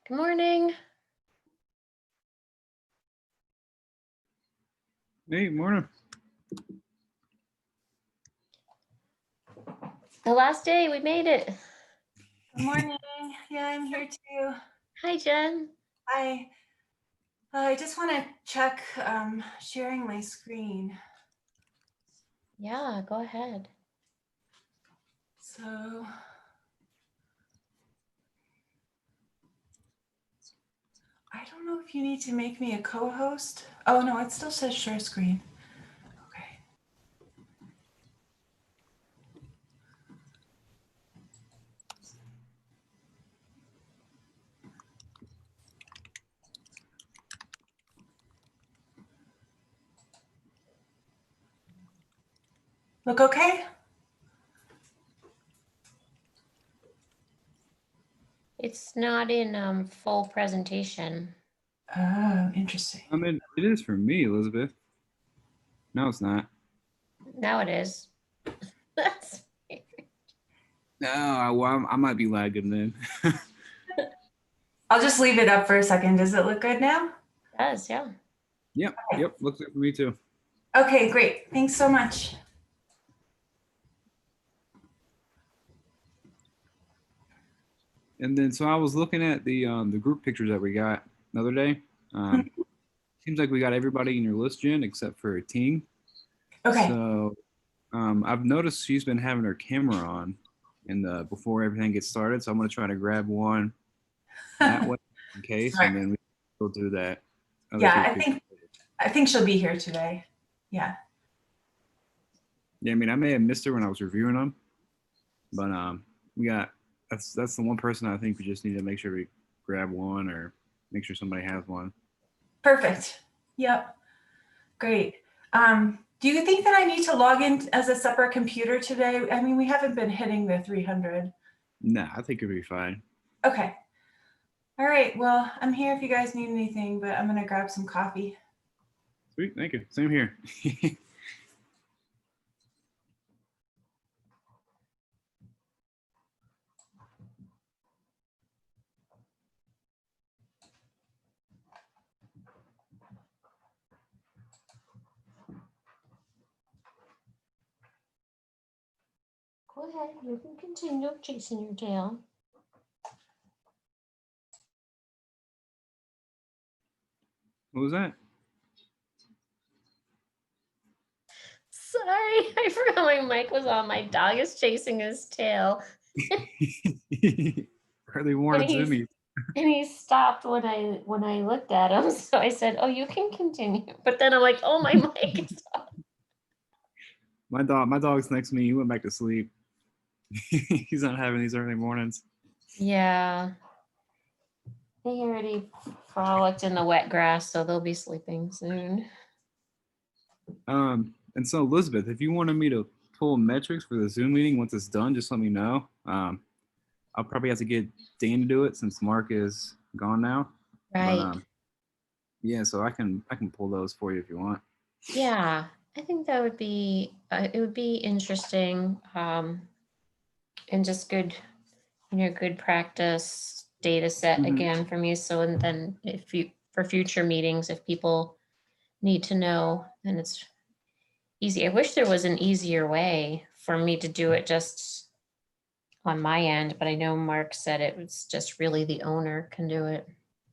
Good morning. Hey, morning. The last day, we made it. Good morning. Yeah, I'm here too. Hi, Jen. Hi. I just want to check sharing my screen. Yeah, go ahead. So I don't know if you need to make me a co-host. Oh no, it still says share screen. Okay. Look okay? It's not in full presentation. Oh, interesting. I mean, it is for me, Elizabeth. No, it's not. Now it is. That's No, well, I might be lagging then. I'll just leave it up for a second. Does it look good now? it does, yeah. Yep, looks good for me too. Okay, great. Thanks so much. And then, so I was looking at the group pictures that we got the other day. Seems like we got everybody in your list, Jen, except for Ting. Okay. So I've noticed she's been having her camera on before everything gets started. So I'm gonna try to grab one that way in case, and then we'll do that. Yeah, I think she'll be here today. Yeah. Yeah, I mean, I may have missed her when I was reviewing them, but we got that's the one person I think we just need to make sure we grab one or make sure somebody has one. Perfect. Yep. Great. Do you think that I need to log in as a separate computer today? I mean, we haven't been hitting the 300. Nah, I think it'll be fine. Okay. All right. Well, I'm here if you guys need anything, but I'm going to grab some coffee. Sweet. Thank you. Same here. Go ahead. You can continue chasing your tail. What was that? Sorry, I forgot my mic was on. My dog is chasing his tail. Early morning zoomies. And he stopped when I looked at him. So I said, "Oh, you can continue." But then I'm like, "Oh, my mic is off." My dog's next to me. He went back to sleep. He's not having these early mornings. Yeah. They already frolicked in the wet grass, so they'll be sleeping soon. And so Elizabeth, if you wanted me to pull metrics for the Zoom meeting once it's done, just let me know. I'll probably have to get Dan to do it since Mark is gone now. Right. But, yeah, so I can pull those for you if you want. Yeah, I think that would be it would be interesting and just good, good practice data set again for me. So and then if you for future meetings, if people need to know, and it's easy. I wish there was an easier way for me to do it just on my end, but I know Mark said it was just really the owner can do it.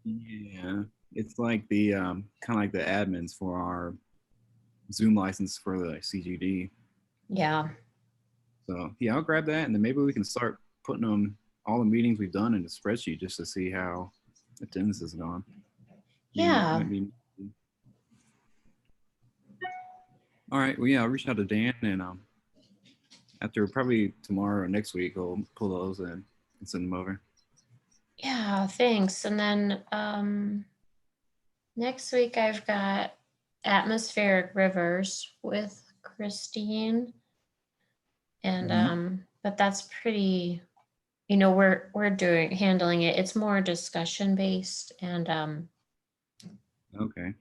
Yeah, it's like the kind of like the admins for our Zoom license for the CGD. Yeah. So yeah, I'll grab that, and then maybe we can start putting them all the meetings we've done in the spreadsheet just to see how attendance is gone. Yeah. All right. Well, yeah, I'll reach out to Dan, and after probably tomorrow or next week, I'll pull those in and send them over. Yeah, thanks. And then next week I've got atmospheric rivers with Christine. And but that's pretty, we're handling it. It's more discussion based and Okay.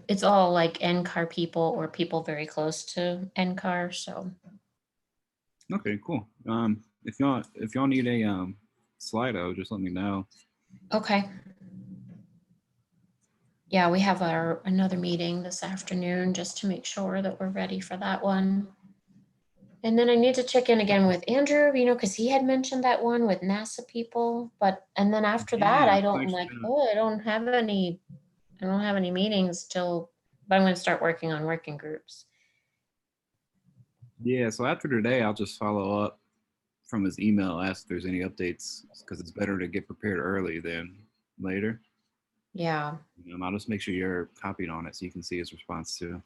it's all like NCAR people or people very close to NCAR. So Okay, cool. If y'all need a Slido, just let me know. Okay. Yeah, we have another meeting this afternoon just to make sure that we're ready for that one. And then I need to check in again with Andrew, because he had mentioned that one with NASA people, and then after that, Yeah, I'm like, oh, I don't have any meetings but I'm going to start working on working groups. yeah. So after today, I'll just follow up from his email, ask if there's any updates, because it's better to get prepared early than later. Yeah. I'll just make sure you're copied on it so you can see his response too.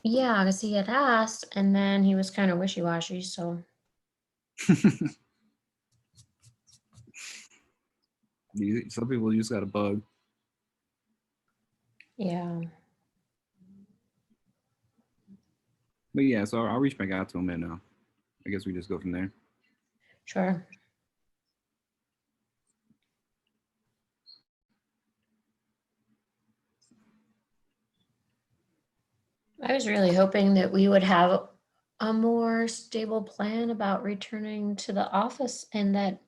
Yeah, because he had asked, and then he was kind of wishy-washy, so. Some people just got a bug. Yeah. But yeah, so I'll reach back out to him, and I guess we just go from there. Sure. I was really hoping that we would have a more stable plan about returning to the office and that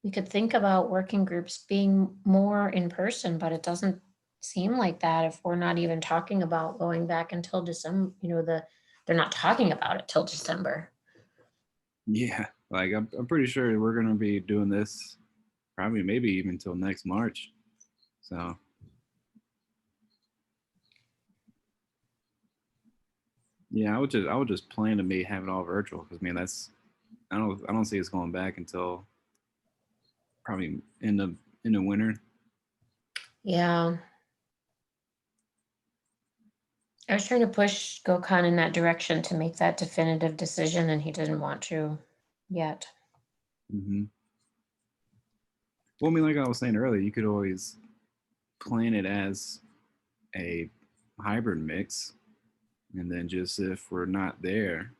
we could think about working groups being more in person, but it doesn't seem like that if we're not even talking about going back until December, they're not talking about it till December. Yeah, like I'm pretty sure we're gonna be doing this probably maybe even until next March. So yeah, I would just plan to have it all virtual because man, I don't see us going back until probably in the winter. Yeah. I was trying to push Gokhan in that direction to make that definitive decision, and he didn't want to yet. Mm-hmm. Well, I mean, like I was saying earlier, you could always plan it as a hybrid mix, and then just if we're not there,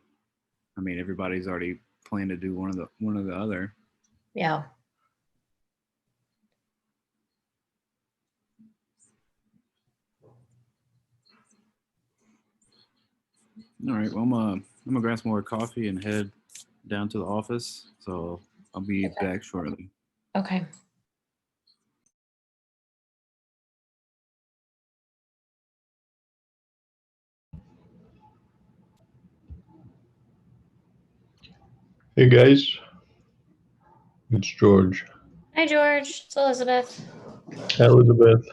I mean, everybody's already planned to do one or the other. Yeah. All right. Well, I'm gonna grab some more coffee and head down to the office. So I'll be back shortly. Okay. Hey guys, it's George. Hi, George. It's Elizabeth. Elizabeth.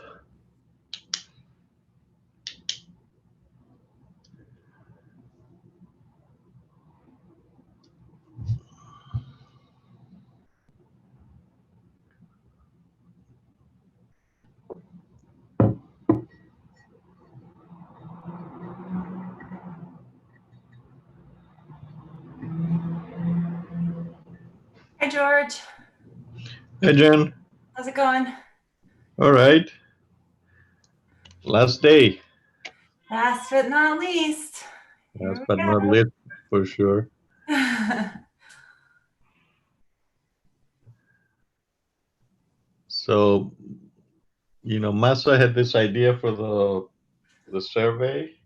Hi, George. Hey Jen. How's it going? All right. Last day. Last but not least. Last Here but not least, for sure. we go. So, Massa had this idea for the survey.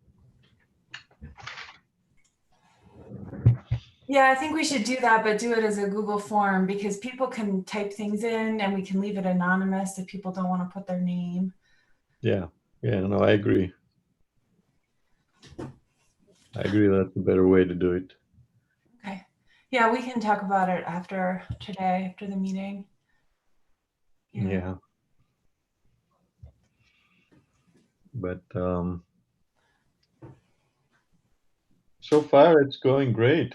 Yeah, I think we should do that, but do it as a Google form because people can type things in and we can leave it anonymous if people don't want to put their name. Yeah. Yeah, no, I agree. That's a better way to do it. Okay. Yeah, we can talk about it after today, after the meeting. Yeah. But so far it's going great.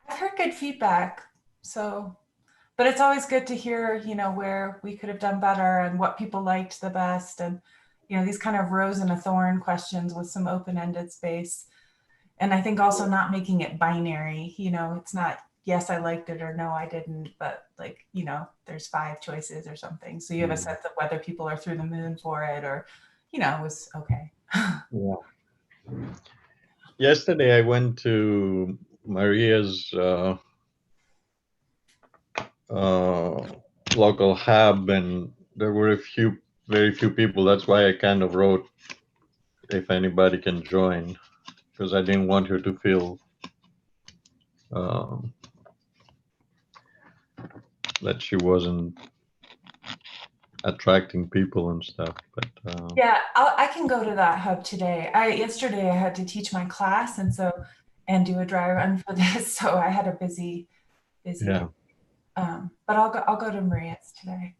I've heard good feedback. So, but it's always good to hear, where we could have done better and what people liked the best. And, these kind of rose and a thorn questions with some open-ended space. And I think also not making it binary, it's not, yes, I liked it or no, I didn't, but like, there's 5 choices or something. So you have a sense of whether people are through the moon for it or, it was okay. Yeah. Yesterday I went to Maria's local hub, and there were very few people. That's why I kind of wrote if anybody can join, because I didn't want her to feel that she wasn't attracting people and stuff. But Yeah, I can go to that hub today. Yesterday I had to teach my class and do a dry run for this, so I had a busy yeah, but I'll go to Maria's today.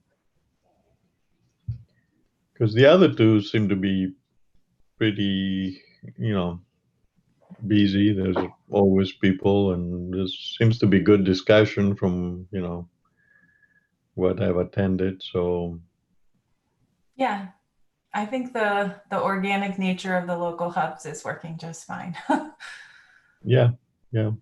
because the other two seem to be pretty, busy. There's always people, and there seems to be good discussion from what I've attended. So Yeah, I think the organic nature of the local hubs is working just fine. yeah. Yeah.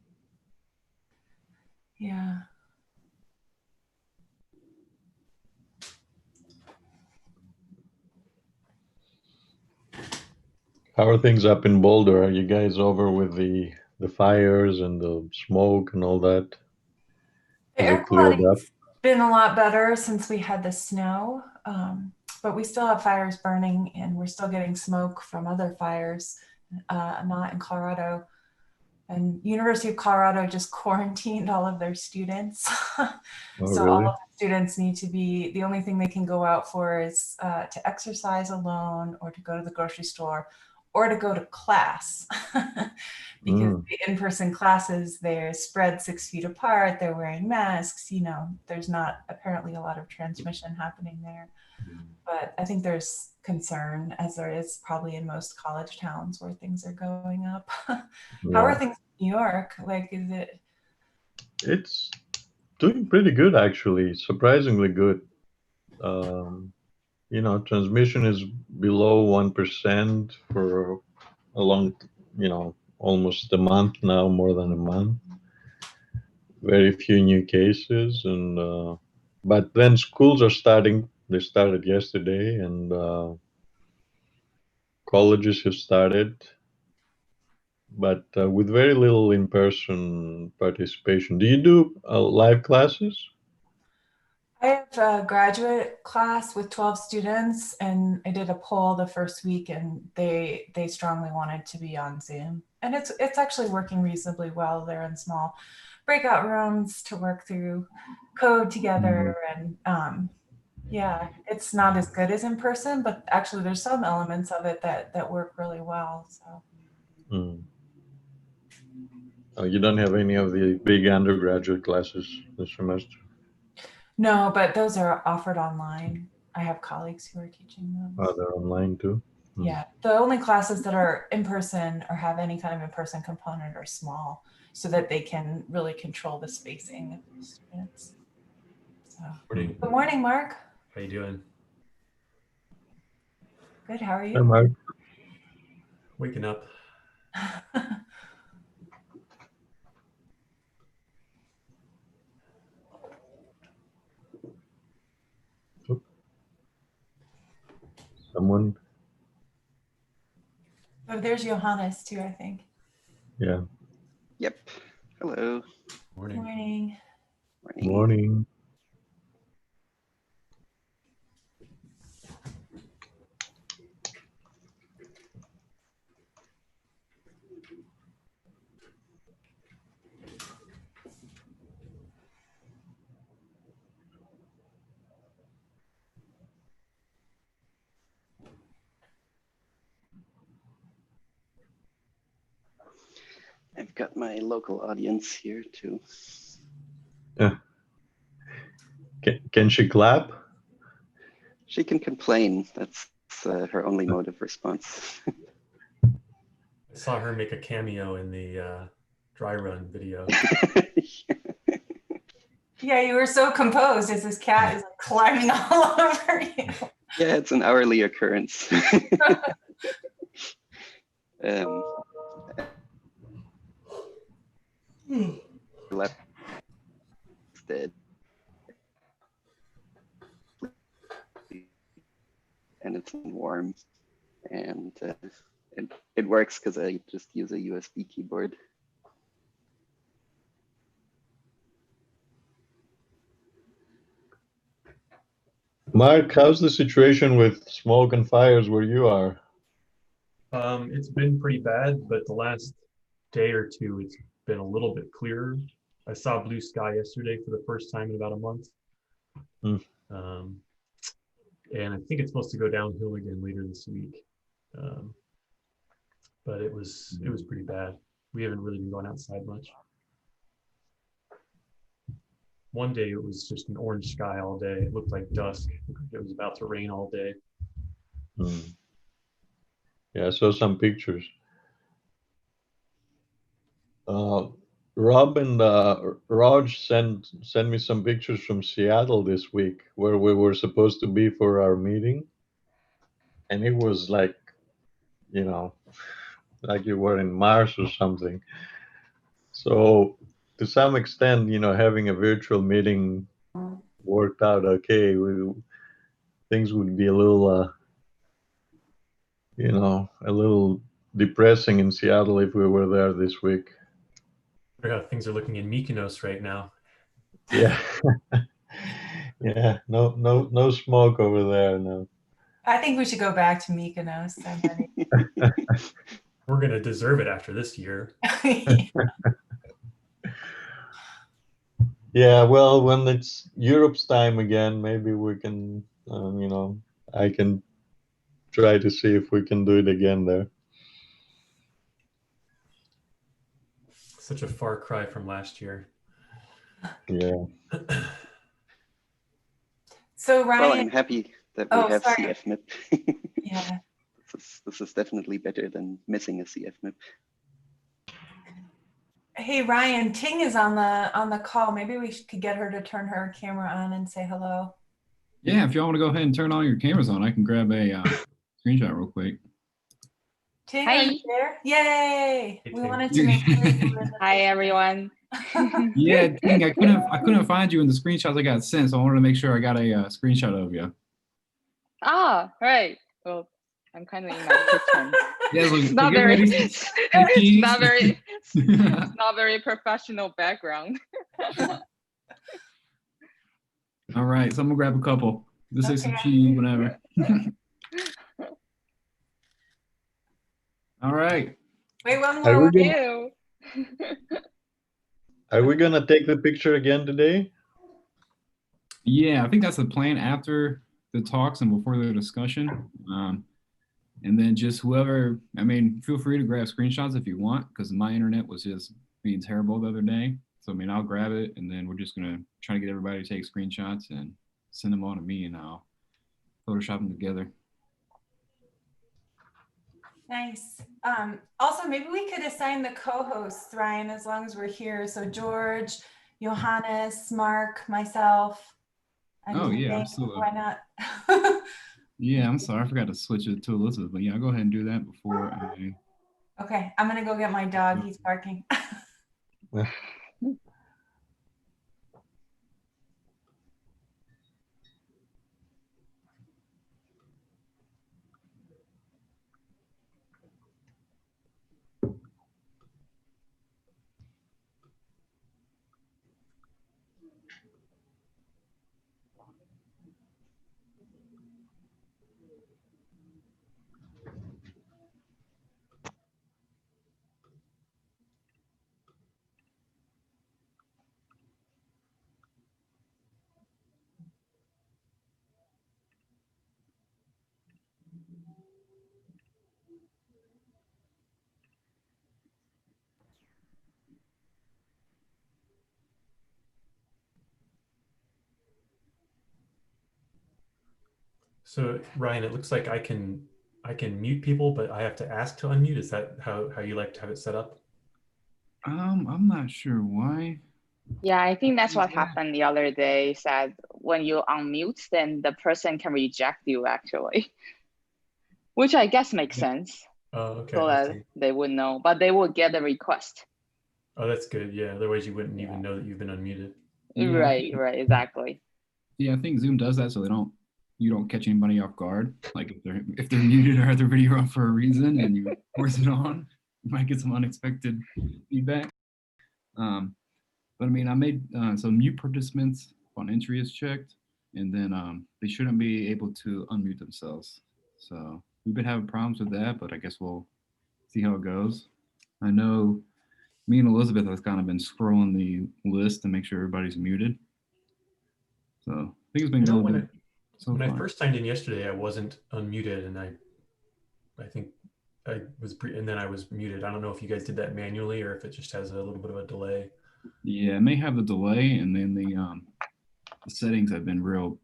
How are things up in Boulder? Are you guys over with the fires and the smoke and all that? The Has air it cleared up? quality's been a lot better since we had the snow, but we still have fires burning and we're still getting smoke from other fires, not in Colorado. And University of Colorado just quarantined all of their students. Oh, So all really? of the students need to be, the only thing they can go out for is to exercise alone or to go to the grocery store or to go to class. Because Mm, the in-person classes, they're spread 6 feet apart, they're wearing masks, there's not apparently a lot of transmission happening there. But I think there's concern, as there is probably in most college towns where things are going up. How are yeah. things in New York? Like, is it? It's doing pretty good, actually. Surprisingly good. Um, transmission is below 1% for a long, almost a month now, more than a month. Very few new cases, and but then schools are starting. They started yesterday, and colleges have started, but with very little in-person participation. Do you do live classes? I have a graduate class with 12 students, and I did a poll the first week, and they strongly wanted to be on Zoom, and it's actually working reasonably well. They're in small breakout rooms to work through code together, and yeah, it's not as good as in person, but actually there's some elements of it that work really well. So Mm. Oh, you don't have any of the big undergraduate classes this semester? no, but those are offered online. I have colleagues who are teaching them. Oh, they're online too? Yeah, the only classes that are in person or have any kind of in-person component are small, so that they can really control the spacing of the students. So, Morning. good morning, Mark. How you doing? Good, how are Hi, you? Mark. Waking up. Someone? Oh, there's Johannes too, I think. Yeah. Yep. Hello. Morning. Morning. Morning. Morning. I've got my local audience here too. Can she clap? She can complain. That's her only mode of response. I saw her make a cameo in the dry run video. Yeah, you were so composed as this cat is like climbing all over you. Yeah, it's an hourly occurrence. Left dead. And it's warm. And it works because I just use a USB keyboard. Mark, how's the situation with smoke and fires where you are? It's been pretty bad, but the last day or two, it's been a little bit clearer. I saw blue sky yesterday for the first time in about a month. Hmm. And I think it's supposed to go downhill again later this week. But it was pretty bad. We haven't really been going outside much. One day it was just an orange sky all day. It looked like dusk. It was about to rain all day. Hmm. Yeah, I saw some pictures. Rob and Raj sent me some pictures from Seattle this week where we were supposed to be for our meeting, and it was like, you know, like you were in Mars or something. So to some extent, having a virtual meeting worked out okay. Things would be a little, a little depressing in Seattle if we were there this week. How things are looking in Mykonos right now. Yeah. Yeah, no smoke over there. No. I think we should go back to Mykonos. I'm ready. We're gonna deserve it after this year. Yeah, well, when it's Europe's time again, maybe we can, I can try to see if we can do it again there. Such a far cry from last year. Yeah. So Ryan, Well, I'm happy that we have sorry. CFMIP. Yeah. This is definitely better than missing a CFMIP. Hey Ryan, Ting is on the call. Maybe we could get her to turn her camera on and say hello. Yeah, if y'all want to go ahead and turn all your cameras on, I can grab a screenshot real quick. Ting, Hi. are you there? Yay! Hey, We Ting. wanted to make sure you were in the Hi, picture. everyone. Yeah, Ting, I couldn't find you in the screenshots I got sent, so I wanted to make sure I got a screenshot of you. Ah, right. Well, I'm kind of in my kitchen. Yeah, so It's not get very, ready. it's not very, it's not very professional background. All right, so I'm gonna grab a couple. This is some Okay. cheese, whatever. All right. Wait, one Are more. we gonna, Ew. are we gonna take the picture again today? Yeah, I think that's the plan after the talks and before the discussion. And then just whoever, feel free to grab screenshots if you want, because my internet was just being terrible the other day. So, I'll grab it, and then we're just going to try to get everybody to take screenshots and send them on to me, and I'll Photoshop them together. Nice. Also, maybe we could assign the co-hosts, Ryan, as long as we're here. So George, Johannes, Mark, myself. Oh, yeah, Dang, absolutely. why not? Yeah, I'm sorry. I forgot to switch it to Elizabeth, but yeah, I'll go ahead and do that before I... Okay, I'm going to go get my dog. He's barking. So Ryan, it looks like I can mute people, but I have to ask to unmute. Is that how you like to have it set up? I'm not sure why. Yeah, I think that's what happened the other day. Said when you unmute, then the person can reject you actually, which I guess makes sense. Oh, okay. So that they would know, but they will get a request. Oh, that's good. Yeah, otherwise you wouldn't even know that you've been unmuted. Yeah. Right, exactly. Yeah, I think Zoom does that so you don't catch anybody off guard. Like if they're muted or have their video on for a reason and you force it on, you might get some unexpected feedback. But I made so mute participants on entry is checked, and then they shouldn't be able to unmute themselves. So we've been having problems with that, but I guess we'll see how it goes. I know me and Elizabeth have kind of been scrolling the list to make sure everybody's muted. So think it's been I know going when good so when I far. first signed in yesterday, I wasn't unmuted, and I think I was and then I was muted. I don't know if you guys did that manually or if it just has a little bit of a delay. Yeah, it may have the delay, and then the settings have been real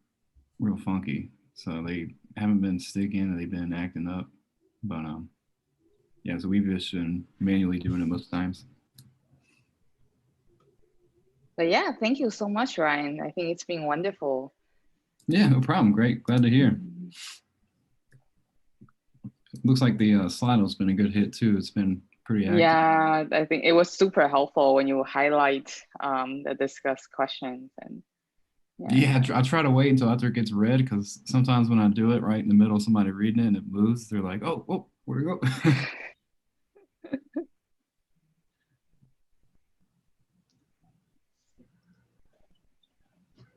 funky, so they haven't been sticking. They've been acting up, but yeah. So we've just been manually doing it most times. But yeah, thank you so much, Ryan. I think it's been wonderful. Yeah, no problem. Great, glad to hear. Looks like the Slido's been a good hit too. It's been pretty active. Yeah, I think it was super helpful when you highlight the discussed questions. And Yeah, I try to wait until after it gets read, because sometimes when I do it right in the middle of somebody reading it and it moves, they're like, "Oh, whoa, where'd it go?"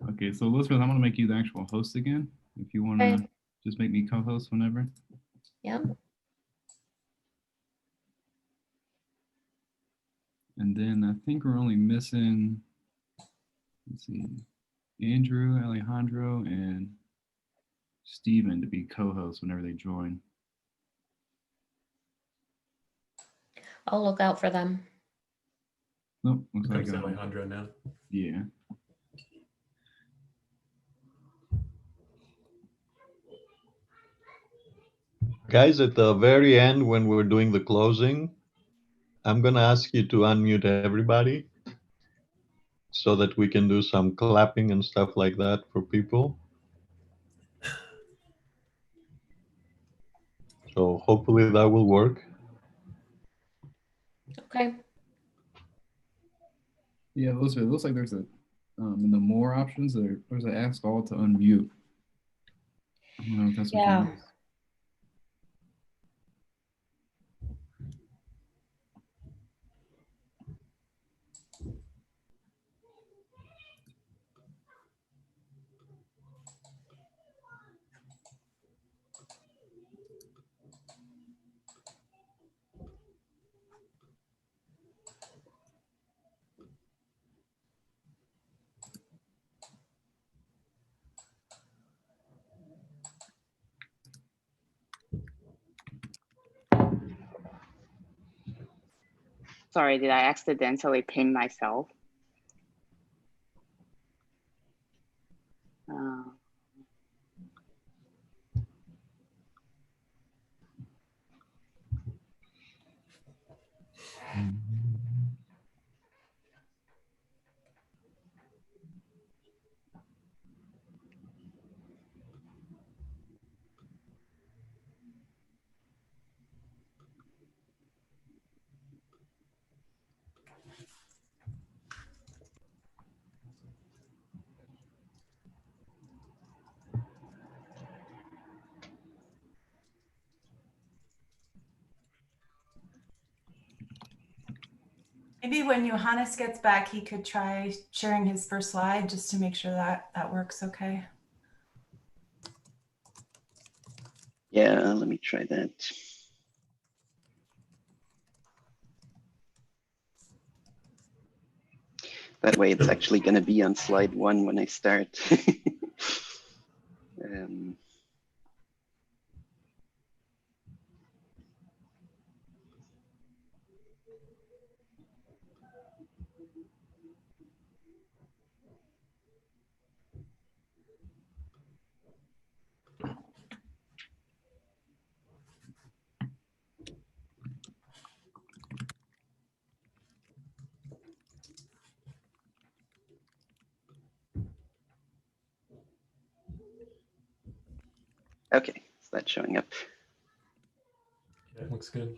Okay, so Elizabeth, I'm gonna make you the actual host again. If you wanna Okay. just make me co-host whenever. Yep. And then I think we're only missing, let's see, Andrew, Alejandro, and Steven to be co-hosts whenever they join. I'll look out for them. Nope, looks Here like comes Alejandro now. yeah. Guys, at the very end, when we're doing the closing, I'm gonna ask you to unmute everybody so that we can do some clapping and stuff like that for people. So hopefully that will work. Okay. Yeah, Elizabeth, it looks like there's a in the more options there's an ask all to unmute. I don't know if that's what Yeah. you use. sorry, did I accidentally pin myself? Maybe when Johannes gets back, he could try sharing his first slide just to make sure that that works okay. Yeah, let me try that. That way it's actually going to be on slide 1 when I start. um, okay, so that's showing up. Yeah, it looks good.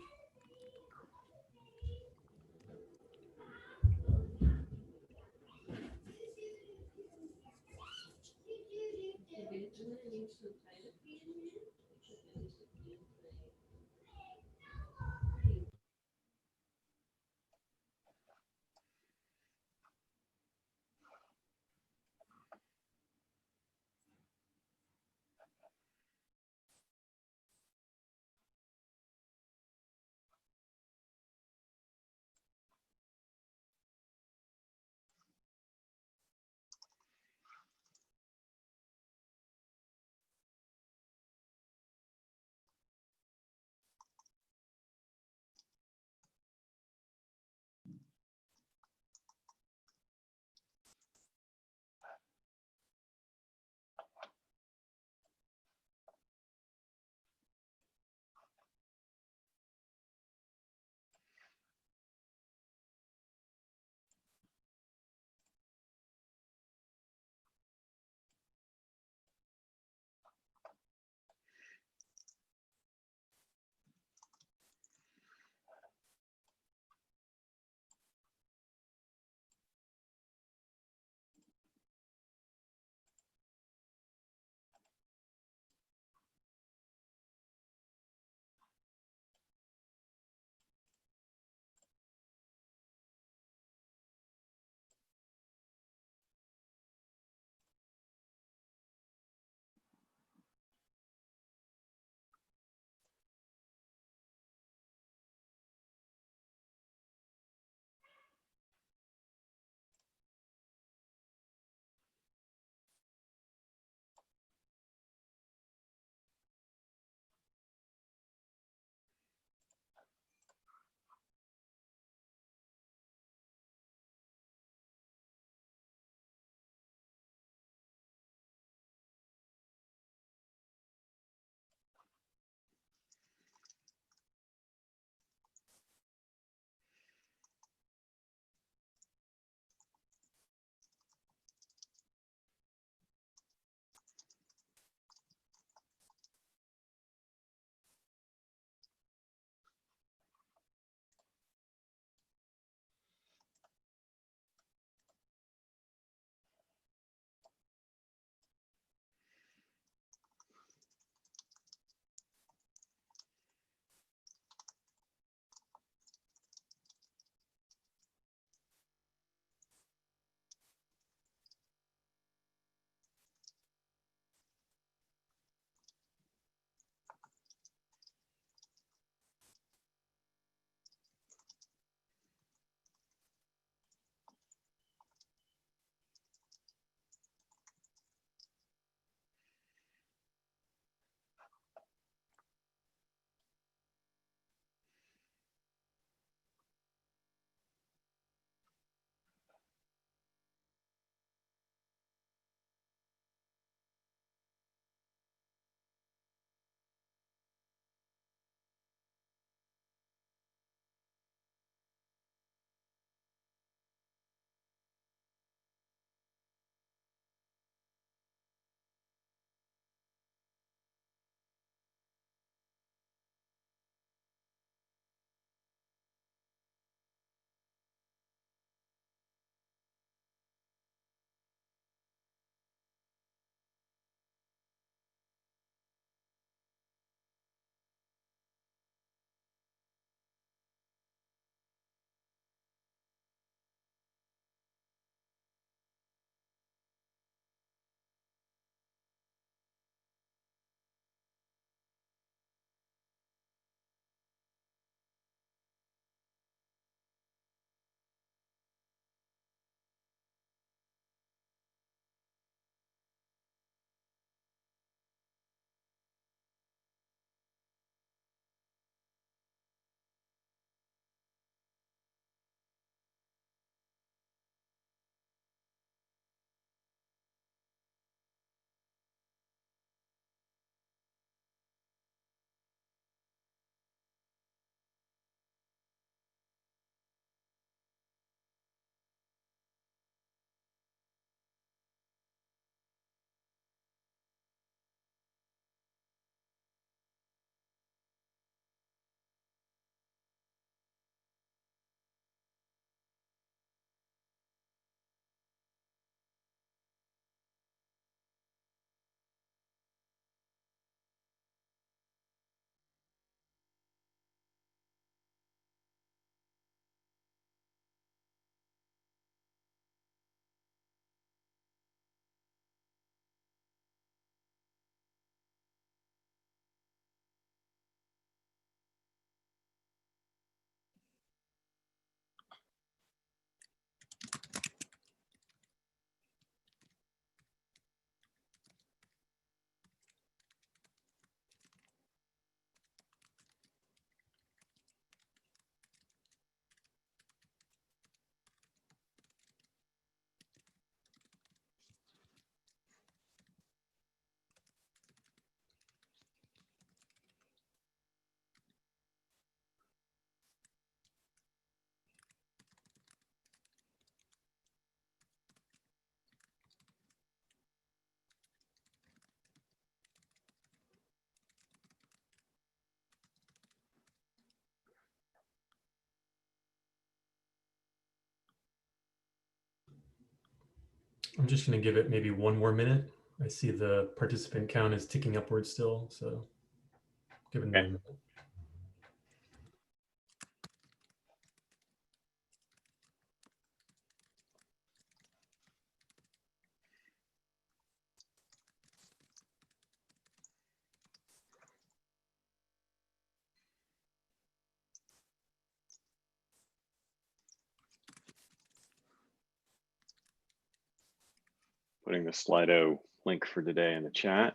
I'm just going to give it maybe 1 more minute. I see the participant count is ticking upwards still, so give it another minute. Putting the Slido link for today in the chat.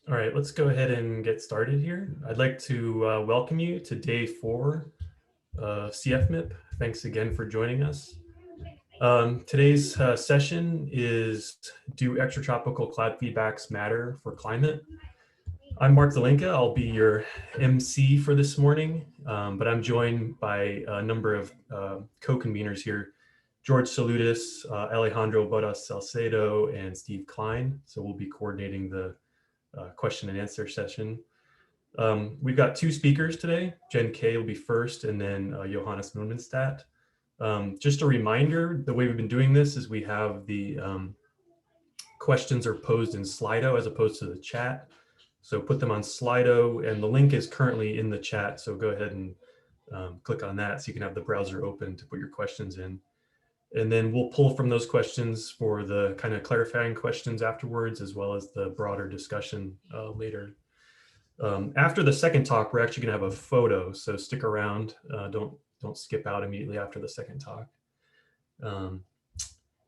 All right, let's go ahead and get started here. I'd like to welcome you to day 4 of CFMIP. Thanks again for joining us. Today's session is Do Extratropical Cloud Feedbacks Matter for Climate? I'm Mark Zelenka. I'll be your MC for this morning, but I'm joined by a number of co-conveners here, George Salutis, Alejandro Bodas Salcedo, and Steve Klein. So we'll be coordinating the question and answer session. We've got 2 speakers today. Jen K will be first, and then Johannes Mulmenstadt. Just a reminder, the way we've been doing this is we have the questions are posed in Slido as opposed to the chat. So put them on Slido, and the link is currently in the chat. So go ahead and click on that so you can have the browser open to put your questions in. And then we'll pull from those questions for the kind of clarifying questions afterwards, as well as the broader discussion later. After the second talk, we're actually going to have a photo, so stick around. Don't skip out immediately after the second talk.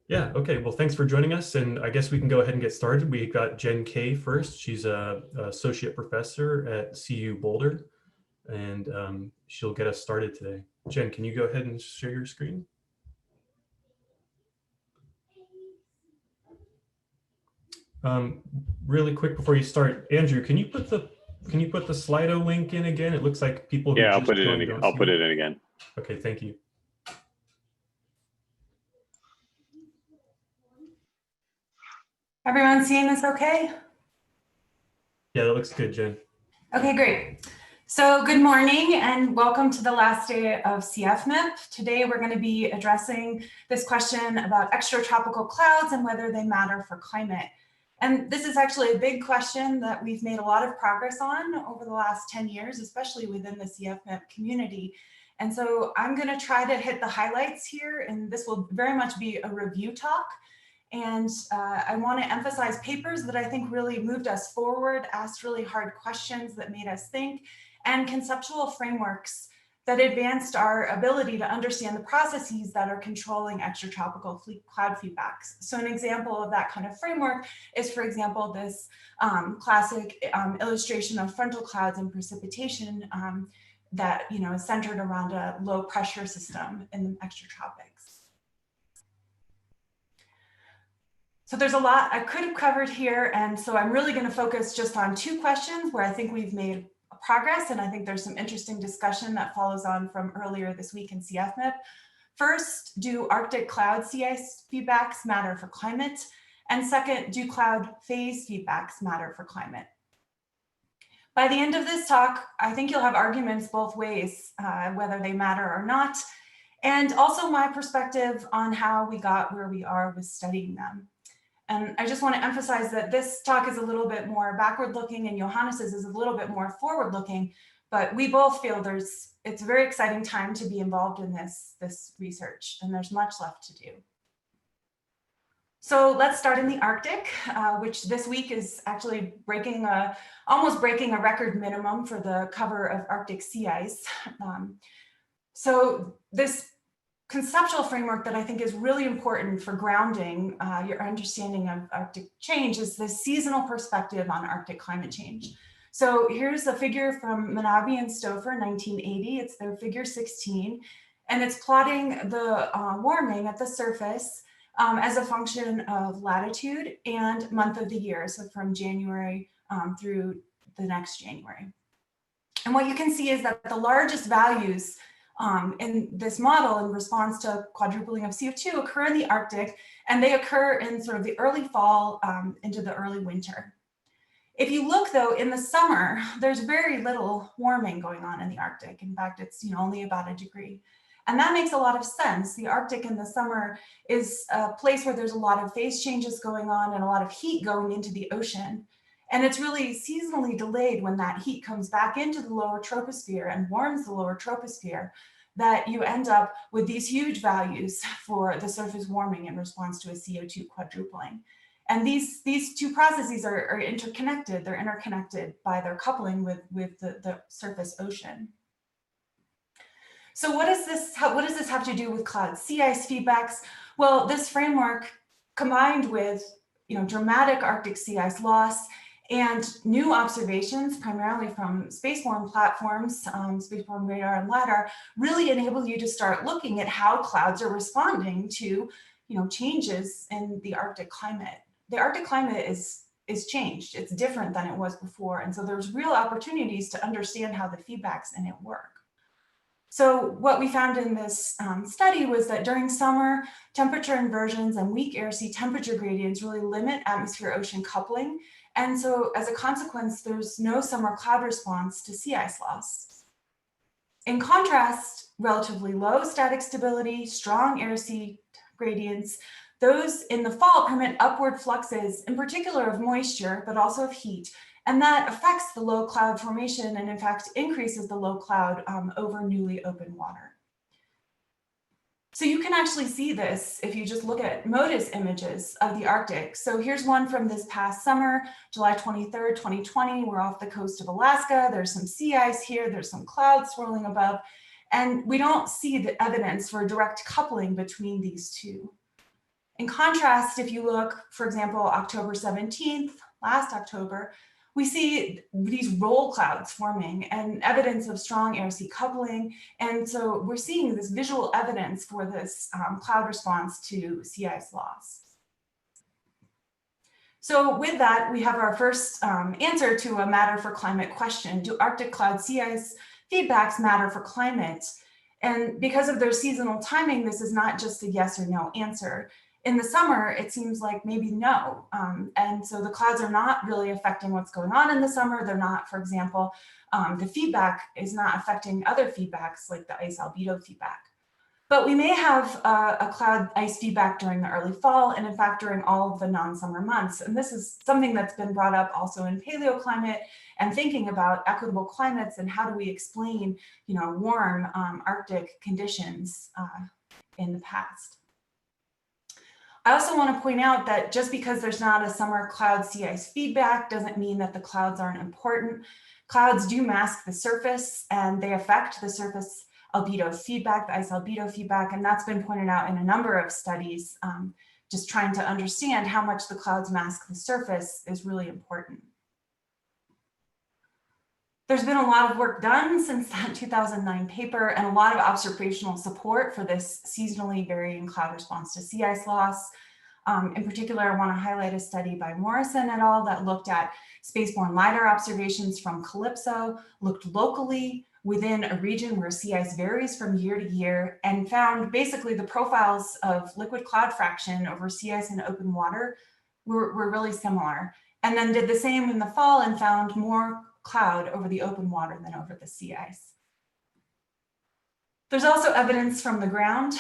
Yeah, okay, well, thanks for joining us, and I guess we can go ahead and get started. We got Jen K first. She's an associate professor at CU Boulder, and she'll get us started today. Jen, can you go ahead and share your screen? Really quick before you start, Andrew, can you put the Slido link in again? It looks like people. Yeah, I'll put it in again. I'll put it in again. Okay, thank you. Everyone seeing this okay? Yeah, that looks good, Jen. Okay, great. So good morning and welcome to the last day of CFMIP. Today we're going to be addressing this question about extratropical clouds and whether they matter for climate. And this is actually a big question that we've made a lot of progress on over the last 10 years, especially within the CFMIP community. And so I'm going to try to hit the highlights here, and this will very much be a review talk. And I want to emphasize papers that I think really moved us forward, asked really hard questions that made us think, and conceptual frameworks that advanced our ability to understand the processes that are controlling extratropical cloud feedbacks. So an example of that kind of framework is, for example, this classic illustration of frontal clouds and precipitation that is centered around a low pressure system in the extratropics. So there's a lot I could have covered here, and so I'm really going to focus just on 2 questions where I think we've made progress, and I think there's some interesting discussion that follows on from earlier this week in CFMIP. First, do Arctic cloud sea ice feedbacks matter for climate? And second, do cloud phase feedbacks matter for climate? By the end of this talk, I think you'll have arguments both ways, whether they matter or not, and also my perspective on how we got where we are with studying them. And I just want to emphasize that this talk is a little bit more backward looking and Johannes's is a little bit more forward looking, but we both feel it's a very exciting time to be involved in this research, and there's much left to do. So let's start in the Arctic, which this week is actually almost breaking a record minimum for the cover of Arctic sea ice. So this conceptual framework that I think is really important for grounding your understanding of Arctic change is the seasonal perspective on Arctic climate change. So here's a figure from Manabe and Stouffer, 1980. It's their figure 16, and it's plotting the warming at the surface as a function of latitude and month of the year, so from January through the next January. And what you can see is that the largest values in this model in response to quadrupling of CO2 occur in the Arctic, and they occur in sort of the early fall into the early winter. If you look though, in the summer, there's very little warming going on in the Arctic. In fact, it's only about 1 degree. And that makes a lot of sense. The Arctic in the summer is a place where there's a lot of phase changes going on and a lot of heat going into the ocean. And it's really seasonally delayed when that heat comes back into the lower troposphere and warms the lower troposphere that you end up with these huge values for the surface warming in response to a CO2 quadrupling. And these two processes are interconnected. They're interconnected by their coupling with the surface ocean. So what does this have to do with cloud sea ice feedbacks? Well, this framework combined with dramatic Arctic sea ice loss and new observations, primarily from spaceborne platforms, spaceborne radar and LiDAR, really enable you to start looking at how clouds are responding to changes in the Arctic climate. The Arctic climate is changed. It's different than it was before. And so there's real opportunities to understand how the feedbacks in it work. So what we found in this study was that during summer, temperature inversions and weak air sea temperature gradients really limit atmosphere-ocean coupling. And so as a consequence, there's no summer cloud response to sea ice loss. In contrast, relatively low static stability, strong air sea gradients, those in the fall permit upward fluxes, in particular of moisture, but also of heat. And that affects the low cloud formation and in fact increases the low cloud over newly open water. So you can actually see this if you just look at MODIS images of the Arctic. So here's one from this past summer, July 23rd, 2020. We're off the coast of Alaska. There's some sea ice here. There's some clouds swirling above. And we don't see the evidence for direct coupling between these two. In contrast, if you look, for example, October 17th, last October, we see these roll clouds forming and evidence of strong air-sea coupling. And so we're seeing this visual evidence for this cloud response to sea ice loss. So with that, we have our first answer to a matter for climate question. Do Arctic cloud sea ice feedbacks matter for climate? And because of their seasonal timing, this is not just a yes or no answer. In the summer, it seems like maybe no. And so the clouds are not really affecting what's going on in the summer. They're not, for example, the feedback is not affecting other feedbacks like the ice albedo feedback. But we may have a cloud ice feedback during the early fall and in fact during all of the non-summer months. And this is something that's been brought up also in paleoclimate and thinking about equitable climates and how do we explain, warm Arctic conditions in the past. I also want to point out that just because there's not a summer cloud sea ice feedback doesn't mean that the clouds aren't important. Clouds do mask the surface and they affect the surface albedo feedback, the ice albedo feedback, and that's been pointed out in a number of studies. Just trying to understand how much the clouds mask the surface is really important. There's been a lot of work done since that 2009 paper and a lot of observational support for this seasonally varying cloud response to sea ice loss. In particular, I want to highlight a study by Morrison et al. That looked at spaceborne LiDAR observations from Calypso, looked locally within a region where sea ice varies from year to year, and found basically the profiles of liquid cloud fraction over sea ice and open water were really similar. And then did the same in the fall and found more cloud over the open water than over the sea ice. There's also evidence from the ground.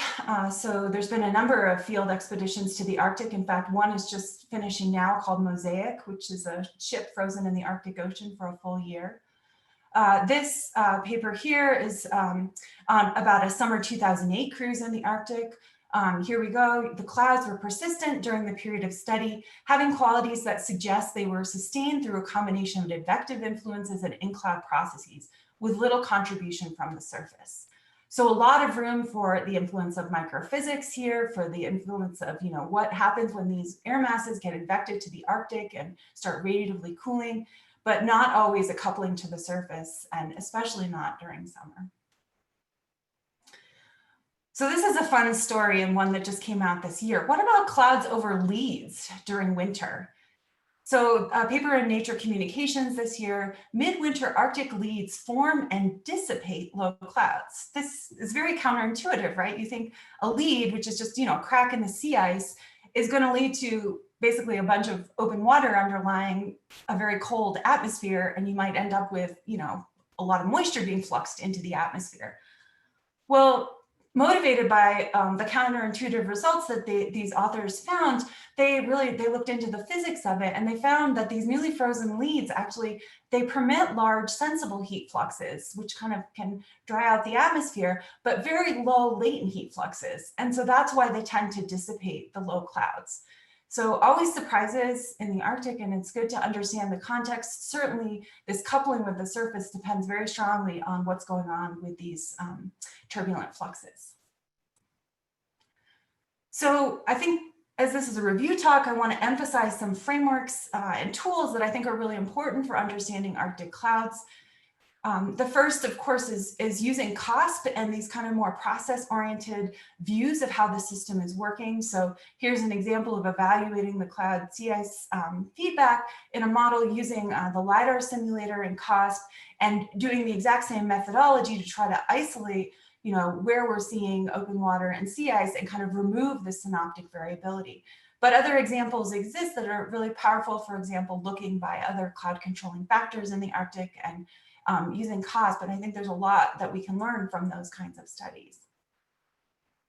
So there's been a number of field expeditions to the Arctic. In fact, one is just finishing now called Mosaic, which is a ship frozen in the Arctic Ocean for a full year. This paper here is on about a summer 2008 cruise in the Arctic. Here we go. The clouds were persistent during the period of study, having qualities that suggest they were sustained through a combination of advective influences and in-cloud processes with little contribution from the surface. So a lot of room for the influence of microphysics here, for the influence of, what happens when these air masses get advected to the Arctic and start radiatively cooling, but not always a coupling to the surface, and especially not during summer. So this is a fun story and one that just came out this year. What about clouds over leads during winter? So a paper in Nature Communications this year, midwinter Arctic leads form and dissipate low clouds. This is very counterintuitive, right? You think a lead, which is just, a crack in the sea ice, is going to lead to basically a bunch of open water underlying a very cold atmosphere, and you might end up with, a lot of moisture being fluxed into the atmosphere. Well, motivated by the counterintuitive results that these authors found, they looked into the physics of it, and they found that these newly frozen leads actually, they permit large sensible heat fluxes, which kind of can dry out the atmosphere, but very low latent heat fluxes. And so that's why they tend to dissipate the low clouds. So always surprises in the Arctic, and it's good to understand the context. Certainly this coupling with the surface depends very strongly on what's going on with these turbulent fluxes. So I think as this is a review talk, I want to emphasize some frameworks and tools that I think are really important for understanding Arctic clouds. The first, of course, is using COSP and these kind of more process-oriented views of how the system is working. So here's an example of evaluating the cloud sea ice feedback in a model using the LiDAR simulator in COSP and doing the exact same methodology to try to isolate where we're seeing open water and sea ice and kind of remove the synoptic variability. But other examples exist that are really powerful, for example, looking by other cloud controlling factors in the Arctic and using COSP, and I think there's a lot that we can learn from those kinds of studies.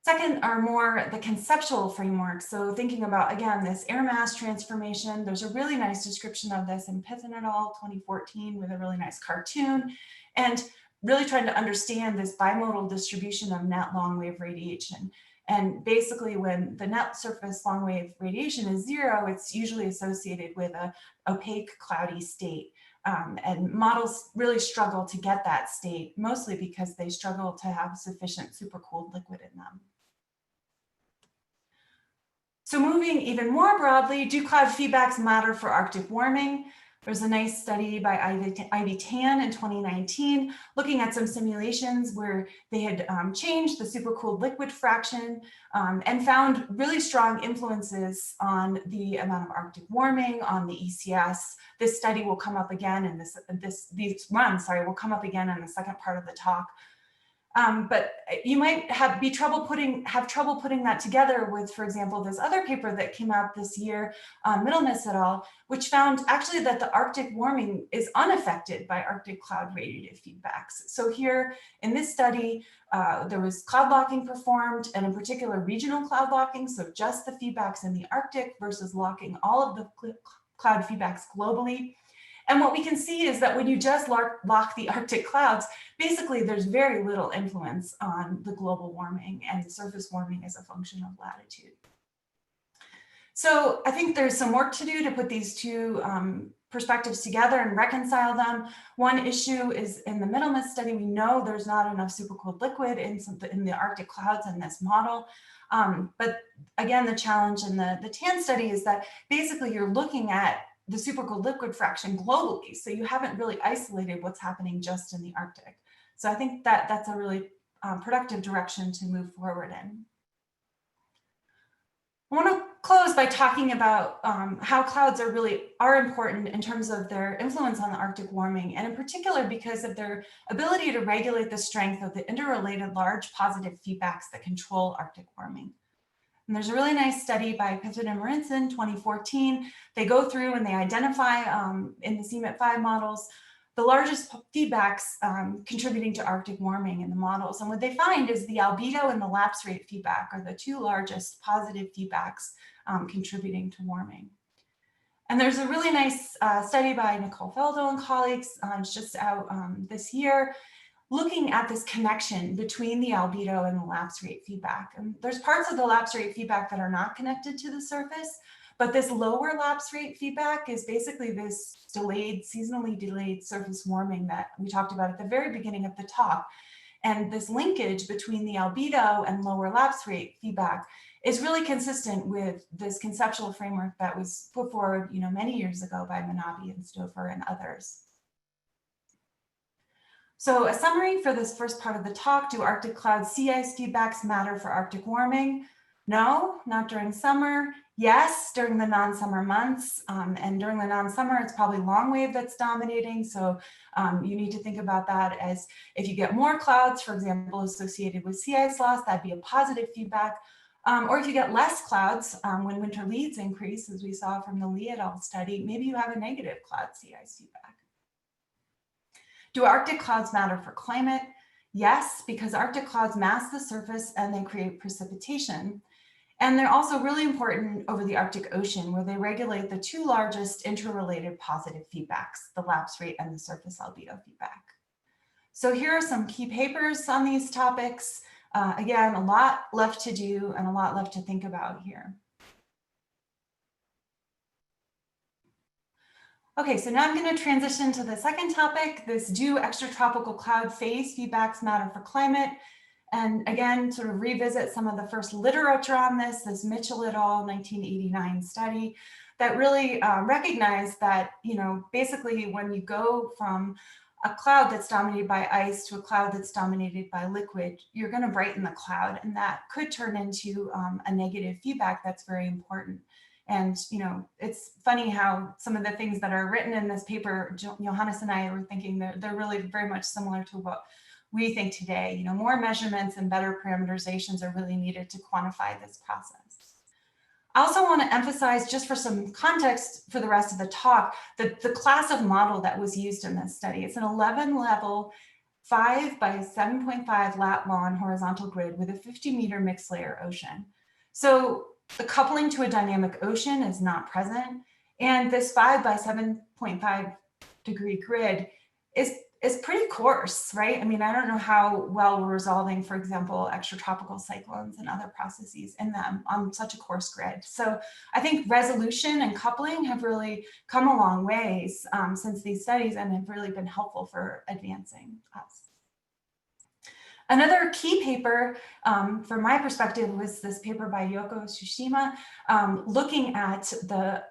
Second are more the conceptual frameworks. So thinking about, again, this air mass transformation, there's a really nice description of this in Pithen et al. 2014 with a really nice cartoon, and really trying to understand this bimodal distribution of net long wave radiation. And basically when the net surface long wave radiation is 0, it's usually associated with an opaque cloudy state. And models really struggle to get that state, mostly because they struggle to have sufficient supercooled liquid in them. So moving even more broadly, do cloud feedbacks matter for Arctic warming? There's a nice study by Ivy Tan in 2019 looking at some simulations where they had changed the supercooled liquid fraction and found really strong influences on the amount of Arctic warming, on the ECS. This study will come up again in these runs will come up again in the second part of the talk. But you might have trouble putting that together with, for example, this other paper that came out this year, Mulmenstadt et al., which found actually that the Arctic warming is unaffected by Arctic cloud radiative feedbacks. So here in this study, there was cloud locking performed, and in particular regional cloud locking, so just the feedbacks in the Arctic versus locking all of the cloud feedbacks globally. And what we can see is that when you just lock the Arctic clouds, basically there's very little influence on the global warming, and the surface warming is a function of latitude. So I think there's some work to do to put these two perspectives together and reconcile them. One issue is in the Mulmenstadt study, we know there's not enough supercooled liquid in the Arctic clouds in this model. But again, the challenge in the TAN study is that basically you're looking at the supercooled liquid fraction globally. So you haven't really isolated what's happening just in the Arctic. So I think that that's a really productive direction to move forward in. I want to close by talking about how clouds are important in terms of their influence on the Arctic warming, and in particular because of their ability to regulate the strength of the interrelated large positive feedbacks that control Arctic warming. And there's a really nice study by Pithen and Marinson, 2014. They go through and they identify in the CFMIP models the largest feedbacks contributing to Arctic warming in the models. And what they find is the albedo and the lapse rate feedback are the two largest positive feedbacks contributing to warming. And there's a really nice study by Nicole Feldo and colleagues, it's just out this year, looking at this connection between the albedo and the lapse rate feedback. And there's parts of the lapse rate feedback that are not connected to the surface, but this lower lapse rate feedback is basically this delayed, seasonally delayed surface warming that we talked about at the very beginning of the talk. And this linkage between the albedo and lower lapse rate feedback is really consistent with this conceptual framework that was put forward, many years ago by Manabi and Stouffer and others. So a summary for this first part of the talk: do Arctic cloud sea ice feedbacks matter for Arctic warming? No, not during summer. Yes, during the non-summer months. And during the non-summer, it's probably long wave that's dominating. So you need to think about that as if you get more clouds, for example, associated with sea ice loss, that'd be a positive feedback. Or if you get less clouds when winter leads increase, as we saw from the Lee et al. Study, maybe you have a negative cloud sea ice feedback. Do Arctic clouds matter for climate? Yes, because Arctic clouds mask the surface and they create precipitation. And they're also really important over the Arctic Ocean, where they regulate the two largest interrelated positive feedbacks, the lapse rate and the surface albedo feedback. So here are some key papers on these topics. Again, a lot left to do and a lot left to think about here. Okay, so now I'm going to transition to the second topic, this do extratropical cloud phase feedbacks matter for climate? And again, sort of revisit some of the first literature on this Mitchell et al. 1989 study that really recognized that, basically when you go from a cloud that's dominated by ice to a cloud that's dominated by liquid, you're going to brighten the cloud, and that could turn into a negative feedback that's very important. And, it's funny how some of the things that are written in this paper, Johannes and I were thinking they're really very much similar to what we think today. More measurements and better parameterizations are really needed to quantify this process. I also want to emphasize, just for some context for the rest of the talk, the class of model that was used in this study. It's an 11-level 5 by 7.5 lat long horizontal grid with a 50-meter mixed layer ocean. So the coupling to a dynamic ocean is not present. And this 5 by 7.5 degree grid is pretty coarse, right? I mean, I don't know how well we're resolving, for example, extratropical cyclones and other processes in them on such a coarse grid. So I think resolution and coupling have really come a long ways since these studies and have really been helpful for advancing us. Another key paper from my perspective was this paper by Yoko Tsushima looking at the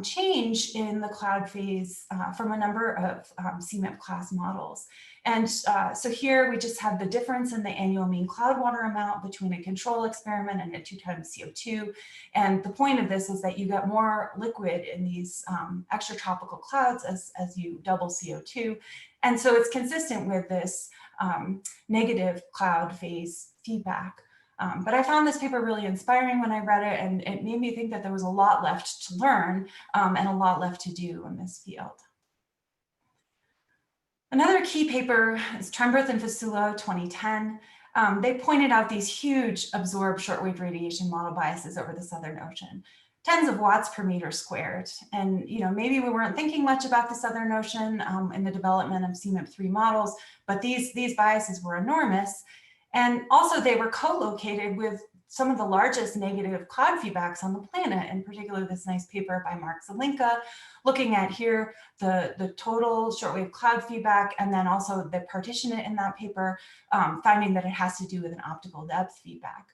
change in the cloud phase from a number of CMIP class models. And so here we just have the difference in the annual mean cloud water amount between a control experiment and a 2 times CO2. And the point of this is that you get more liquid in these extratropical clouds as you double CO2. And so it's consistent with this negative cloud phase feedback. But I found this paper really inspiring when I read it, and it made me think that there was a lot left to learn and a lot left to do in this field. Another key paper is Tremberth and Fasulo 2010. They pointed out these huge absorbed shortwave radiation model biases over the Southern Ocean, tens of watts per meter squared. And maybe we weren't thinking much about the Southern Ocean in the development of CMIP3 models, but these biases were enormous. And also they were co-located with some of the largest negative cloud feedbacks on the planet, in particular this nice paper by Mark Zelinka, looking at here the total shortwave cloud feedback, and then also the partition in that paper, finding that it has to do with an optical depth feedback.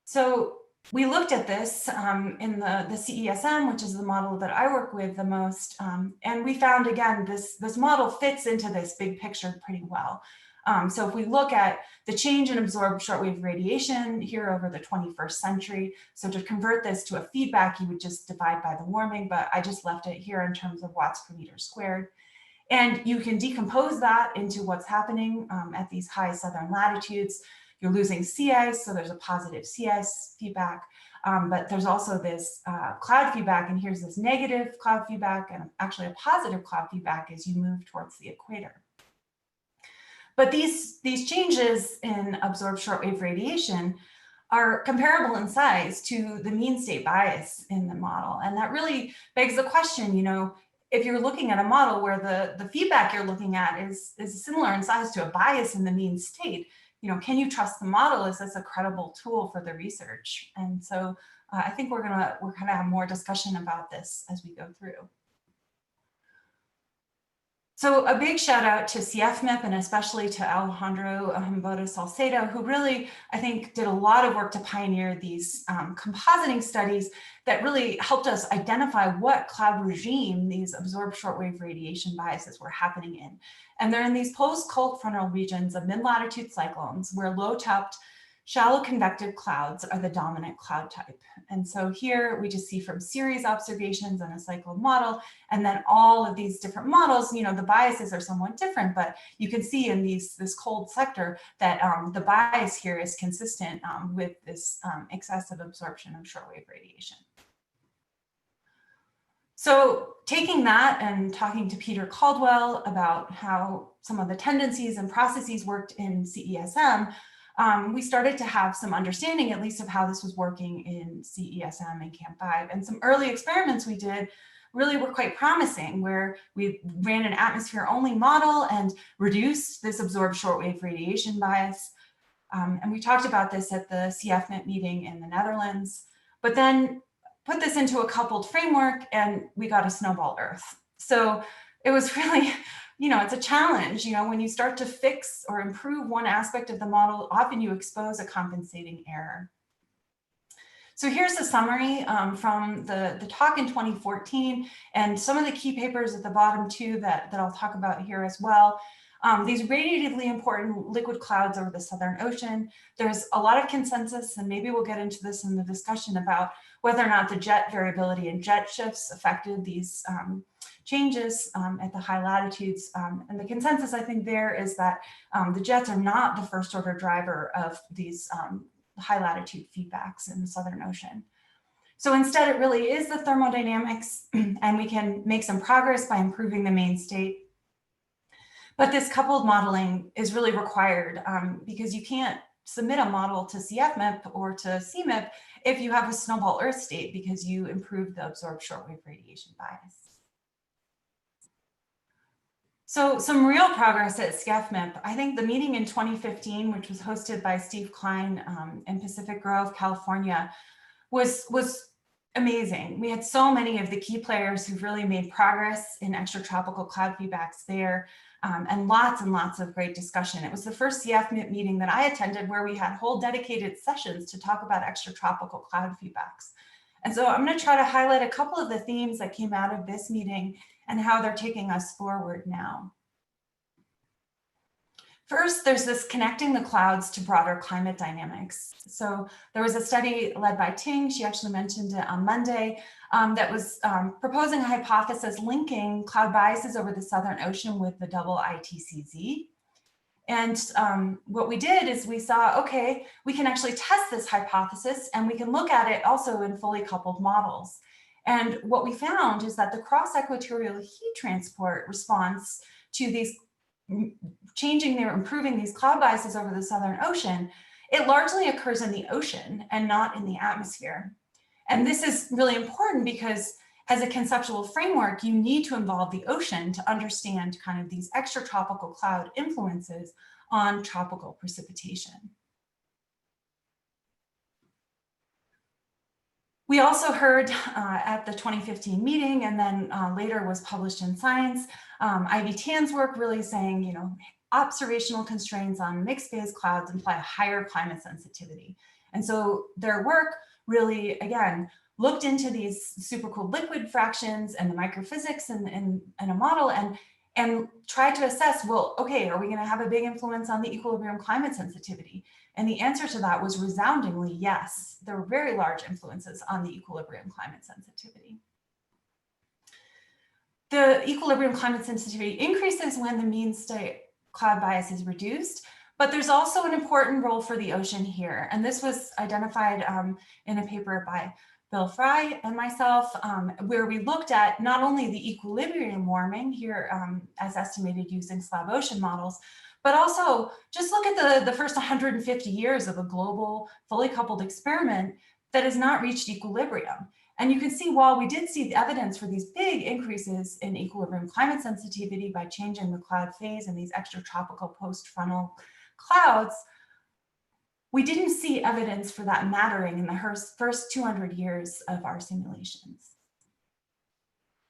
So we looked at this in the CESM, which is the model that I work with the most, and we found, again, this model fits into this big picture pretty well. So if we look at the change in absorbed shortwave radiation here over the 21st century, so to convert this to a feedback, you would just divide by the warming, but I just left it here in terms of watts per meter squared. And you can decompose that into what's happening at these high southern latitudes. You're losing sea ice, so there's a positive sea ice feedback. But there's also this cloud feedback, and here's this negative cloud feedback and actually a positive cloud feedback as you move towards the equator. But these changes in absorbed shortwave radiation are comparable in size to the mean state bias in the model. And that really begs the question, if you're looking at a model where the feedback you're looking at is similar in size to a bias in the mean state, can you trust the model? Is this a credible tool for the research? And so I think we're gonna have more discussion about this as we go through. So a big shout out to CFMIP and especially to Alejandro Boda Salcedo, who really, I think, did a lot of work to pioneer these compositing studies that really helped us identify what cloud regime these absorbed shortwave radiation biases were happening in. And they're in these post-cold frontal regions of mid-latitude cyclones where low-topped, shallow convective clouds are the dominant cloud type. And so here we just see from series observations on a cyclone model, and then all of these different models, the biases are somewhat different, but you can see in this cold sector that the bias here is consistent with this excessive absorption of shortwave radiation. So taking that and talking to Peter Caldwell about how some of the tendencies and processes worked in CESM, we started to have some understanding, at least, of how this was working in CESM and Camp 5. And some early experiments we did really were quite promising, where we ran an atmosphere-only model and reduced this absorbed shortwave radiation bias. And we talked about this at the CFMIP meeting in the Netherlands, but then put this into a coupled framework and we got a snowball Earth. So it was really, it's a challenge, when you start to fix or improve one aspect of the model, often you expose a compensating error. So here's a summary from the talk in 2014 and some of the key papers at the bottom too that I'll talk about here as well. These radiatively important liquid clouds over the Southern Ocean. There's a lot of consensus, and maybe we'll get into this in the discussion about whether or not the jet variability and jet shifts affected these changes at the high latitudes. And the consensus, I think, there is that the jets are not the first order driver of these high latitude feedbacks in the Southern Ocean. So instead, it really is the thermodynamics, and we can make some progress by improving the main state. But this coupled modeling is really required because you can't submit a model to CFMIP or to CMIP if you have a snowball Earth state because you improve the absorbed shortwave radiation bias. So some real progress at CFMIP. I think the meeting in 2015, which was hosted by Steve Klein in Pacific Grove, California, was amazing. We had so many of the key players who've really made progress in extratropical cloud feedbacks there, and lots of great discussion. It was the first CFMIP meeting that I attended where we had whole dedicated sessions to talk about extratropical cloud feedbacks. And so I'm going to try to highlight a couple of the themes that came out of this meeting and how they're taking us forward now. First, there's this connecting the clouds to broader climate dynamics. So there was a study led by Ting, she actually mentioned it on Monday, that was proposing a hypothesis linking cloud biases over the Southern Ocean with the double ITCZ. And what we did is we saw, okay, we can actually test this hypothesis and we can look at it also in fully coupled models. And what we found is that the cross-equatorial heat transport response to these improving these cloud biases over the Southern Ocean, it largely occurs in the ocean and not in the atmosphere. And this is really important because as a conceptual framework, you need to involve the ocean to understand kind of these extratropical cloud influences on tropical precipitation. We also heard at the 2015 meeting, and then later was published in Science, Ivy Tan's work really saying, observational constraints on mixed phase clouds imply a higher climate sensitivity. And so their work really, again, looked into these supercooled liquid fractions and the microphysics in a model and tried to assess, well, okay, are we going to have a big influence on the equilibrium climate sensitivity? And the answer to that was resoundingly yes. There were very large influences on the equilibrium climate sensitivity. The equilibrium climate sensitivity increases when the mean state cloud bias is reduced, But there's also an important role for the ocean here. And this was identified in a paper by Bill Fry and myself, where we looked at not only the equilibrium warming here as estimated using slab ocean models, but also just look at the first 150 years of a global fully coupled experiment that has not reached equilibrium. And you can see, while we did see the evidence for these big increases in equilibrium climate sensitivity by changing the cloud phase and these extratropical post-frontal clouds, we didn't see evidence for that mattering in the first 200 years of our simulations.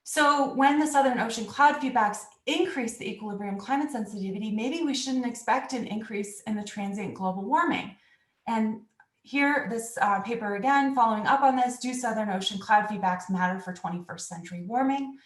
So when the Southern Ocean cloud feedbacks increase the equilibrium climate sensitivity, maybe we shouldn't expect an increase in the transient global warming. And here, this paper again, following up on this, do Southern Ocean cloud feedbacks matter for 21st century warming?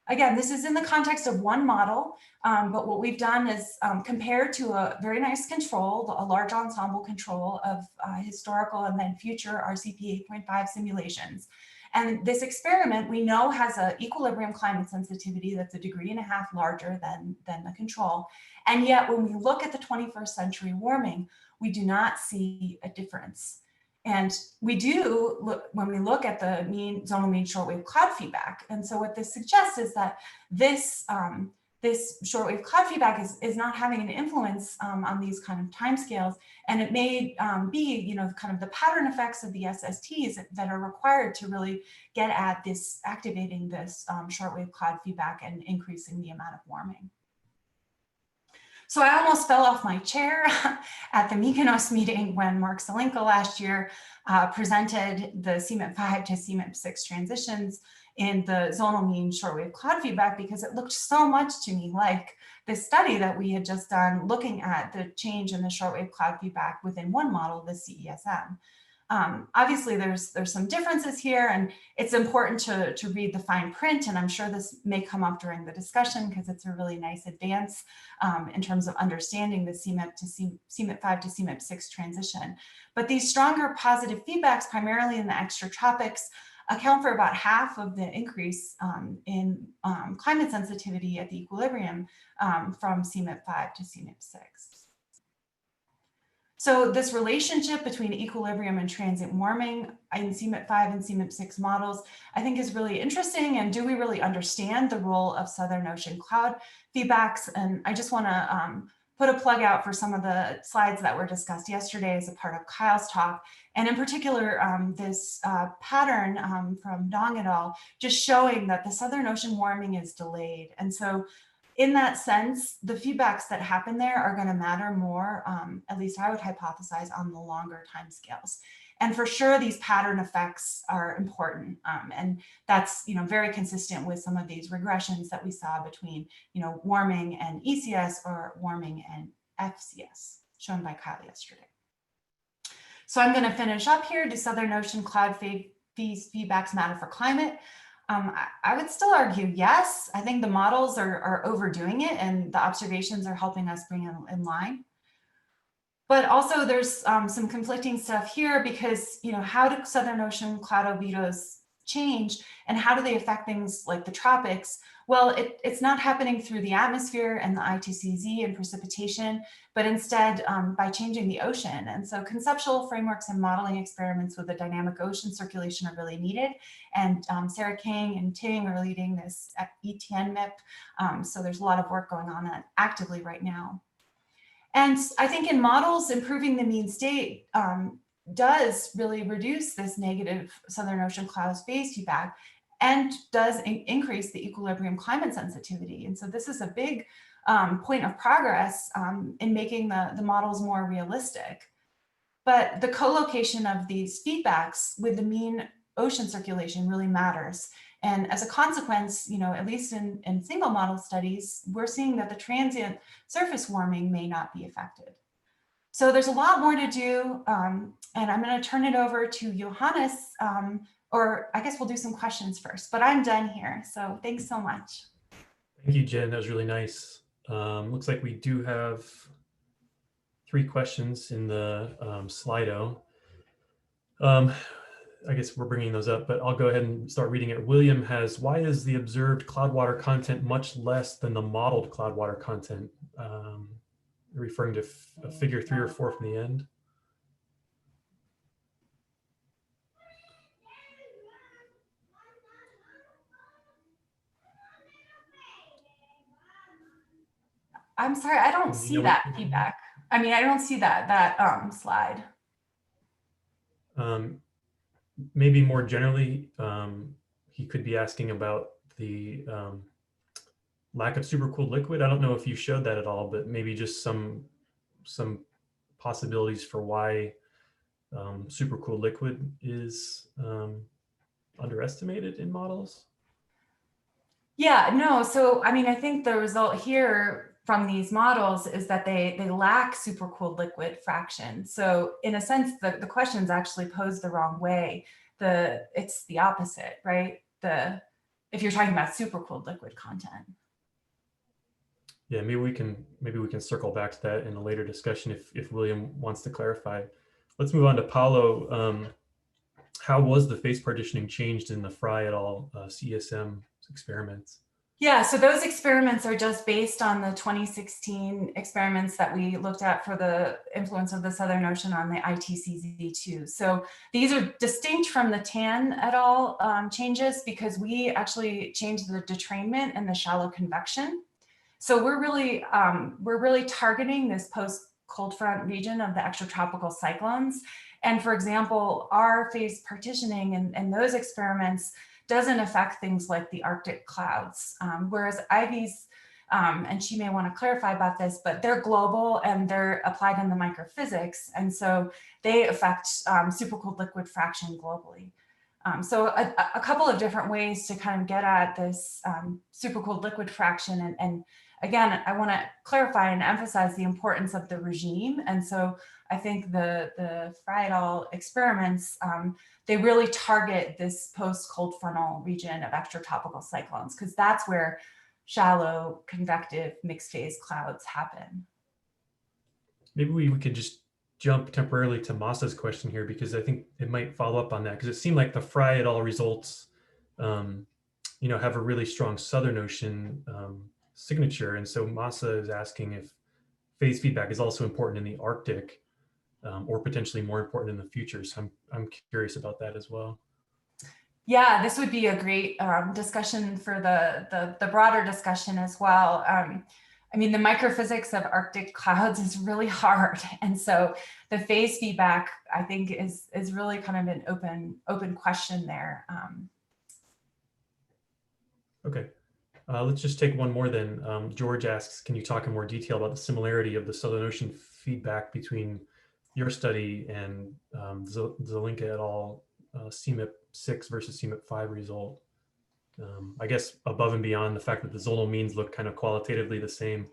Again, this is in the context of one model, but what we've done is compared to a very nice control, a large ensemble control of historical and then future RCP 8.5 simulations. And this experiment we know has an equilibrium climate sensitivity that's 1.5 degrees larger than the control. And yet when we look at the 21st century warming, we do not see a difference. And we do look when we look at the zonal mean shortwave cloud feedback. And so what this suggests is that this shortwave cloud feedback is not having an influence on these kind of timescales, and it may be, kind of the pattern effects of the SSTs that are required to really get at this, activating this shortwave cloud feedback and increasing the amount of warming. So I almost fell off my chair at the Mykonos meeting when Mark Salenko last year presented the CMIP5 to CMIP6 transitions in the zonal mean shortwave cloud feedback, because it looked so much to me like this study that we had just done looking at the change in the shortwave cloud feedback within one model, the CESM. Obviously, there's some differences here, and it's important to read the fine print, and I'm sure this may come up during the discussion because it's a really nice advance in terms of understanding the CMIP5 to CMIP6 transition. But these stronger positive feedbacks, primarily in the extratropics, account for about half of the increase in climate sensitivity at the equilibrium from CMIP5 to CMIP6. So this relationship between equilibrium and transient warming in CMIP5 and CMIP6 models, I think is really interesting. And do we really understand the role of Southern Ocean cloud feedbacks? And I just want to put a plug out for some of the slides that were discussed yesterday as a part of Kyle's talk. And in particular, this pattern from Dong et al. Just showing that the Southern Ocean warming is delayed. And so in that sense, the feedbacks that happen there are going to matter more, at least I would hypothesize, on the longer timescales. And for sure, these pattern effects are important. And that's very consistent with some of these regressions that we saw between warming and ECS or warming and FCS, shown by Kyle yesterday. So I'm going to finish up here. Do Southern Ocean cloud feedbacks matter for climate? I would still argue yes. I think the models are overdoing it, and the observations are helping us bring it in line. But also there's some conflicting stuff here, because how do Southern Ocean cloud albedos change, and how do they affect things like the tropics? Well, it's not happening through the atmosphere and the I2CZ and precipitation, but instead by changing the ocean. And so conceptual frameworks and modeling experiments with the dynamic ocean circulation are really needed. And Sarah King and Ting are leading this at ETN-MIP. So there's a lot of work going on that actively right now. And I think in models, improving the mean state does really reduce this negative Southern Ocean cloud phase feedback, and does increase the equilibrium climate sensitivity. And so this is a big point of progress in making the models more realistic. But the co-location of these feedbacks with the mean ocean circulation really matters. And as a consequence, at least in single model studies, we're seeing that the transient surface warming may not be affected. So there's a lot more to do. And I'm going to turn it over to Johannes, or I guess we'll do some questions first, but I'm done here. So thanks so much. Thank you, Jen. That was really nice. Looks like we do have 3 questions in the Slido. I guess we're bringing those up, but I'll go ahead and start reading it. William has, why is the observed cloud water content much less than the modeled cloud water content? referring to figure 3 or 4 from the end? I'm sorry, I don't You see know that what- feedback. I mean, I don't see that slide. Maybe more generally, he could be asking about the lack of supercooled liquid. I don't know if you showed that at all, but maybe just some possibilities for why supercooled liquid is underestimated in models. Yeah, no. So, I mean, I think the result here from these models is that they lack supercooled liquid fraction. So in a sense, the question's actually posed the wrong way. It's the opposite, right? If you're talking about supercooled liquid content. Yeah, maybe we can circle back to that in a later discussion if William wants to clarify. Let's move on to Paulo. How was the phase partitioning changed in the Fry et al. CSM experiments? Yeah, so those experiments are just based on the 2016 experiments that we looked at for the influence of the Southern Ocean on the ITCZ2. So these are distinct from the Tan et al. Changes because we actually changed the detrainment and the shallow convection. So we're really targeting this post-cold front region of the extratropical cyclones. And for example, our phase partitioning and those experiments doesn't affect things like the Arctic clouds, whereas Ivy's, and she may want to clarify about this, but they're global and they're applied in the microphysics. And so they affect supercooled liquid fraction globally. So a couple of different ways to kind of get at this supercooled liquid fraction. And again, I want to clarify and emphasize the importance of the regime. And so I think the Fry et al. Experiments, they really target this post-cold frontal region of extratropical cyclones, because that's where shallow convective mixed phase clouds happen. Maybe we could just jump temporarily to Masa's question here, because I think it might follow up on that, because it seemed like the Fry et al. Results have a really strong Southern Ocean signature. And so Masa is asking if phase feedback is also important in the Arctic, or potentially more important in the future. So I'm curious about that as well. Yeah, this would be a great discussion for the broader discussion as well. I mean, the microphysics of Arctic clouds is really hard. And so the phase feedback, I think, is really kind of an open question there. Okay, let's just take one more then. George asks, can you talk in more detail about the similarity of the Southern Ocean feedback between your study and Zelinka et al. CMIP 6 versus CMIP 5 result? I guess above and beyond the fact that the zonal means look kind of qualitatively the same.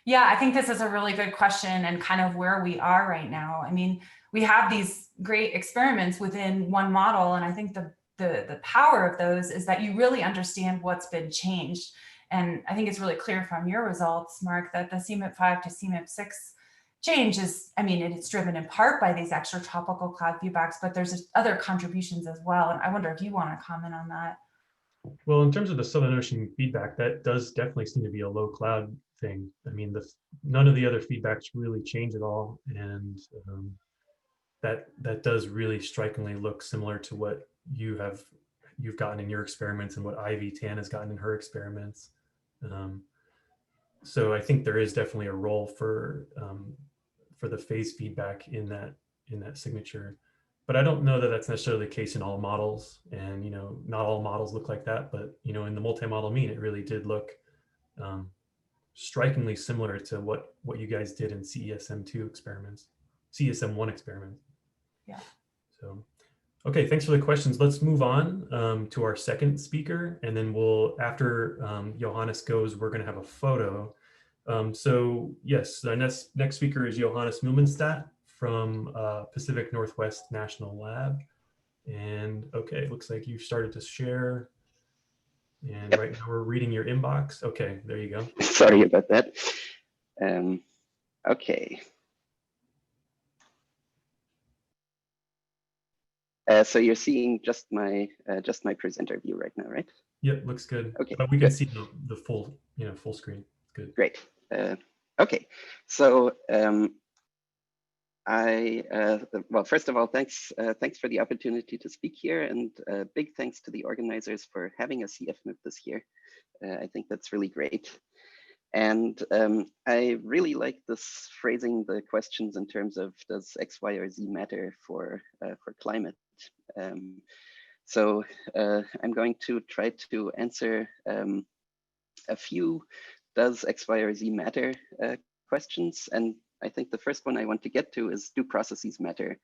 Yeah, I think this is a really good question and kind of where we are right now. I mean, we have these great experiments within one model, and I think the power of those is that you really understand what's been changed. And I think it's really clear from your results, Mark, that the CMIP 5 to CMIP 6 change is, I mean, it's driven in part by these extratropical cloud feedbacks, but there's other contributions as well. And I wonder if you want to comment on that. Well, in terms of the Southern Ocean feedback, that does definitely seem to be a low cloud thing. I mean, none of the other feedbacks really change at all. And that does really strikingly look similar to what you've gotten in your experiments and what Ivy Tan has gotten in her experiments. So I think there is definitely a role for the phase feedback in that signature, but I don't know that that's necessarily the case in all models. And not all models look like that, but in the multi-model mean, it really did look strikingly similar to what you guys did in CESM1 experiments. Yeah. So, okay, thanks for the questions. Let's move on to our second speaker, and then after Johannes goes, we're going to have a photo. So yes, the next speaker is Johannes Mulmenstadt from Pacific Northwest National Lab. And okay, it looks like you've started to share. And right now we're reading your inbox. Okay, there you go. Sorry about that. Okay. So you're seeing just my presenter view right now, right? Yep, looks good. Okay, But we can good. see the full full screen. Good. Great. Okay, so well, first of all, thanks for the opportunity to speak here, and big thanks to the organizers for having a CFMIP this year. I think that's really great. And I really like this phrasing the questions in terms of does X, Y, or Z matter for climate. So I'm going to try to answer a few does X, Y, or Z matter questions. And I think the first one I want to get to is, do processes matter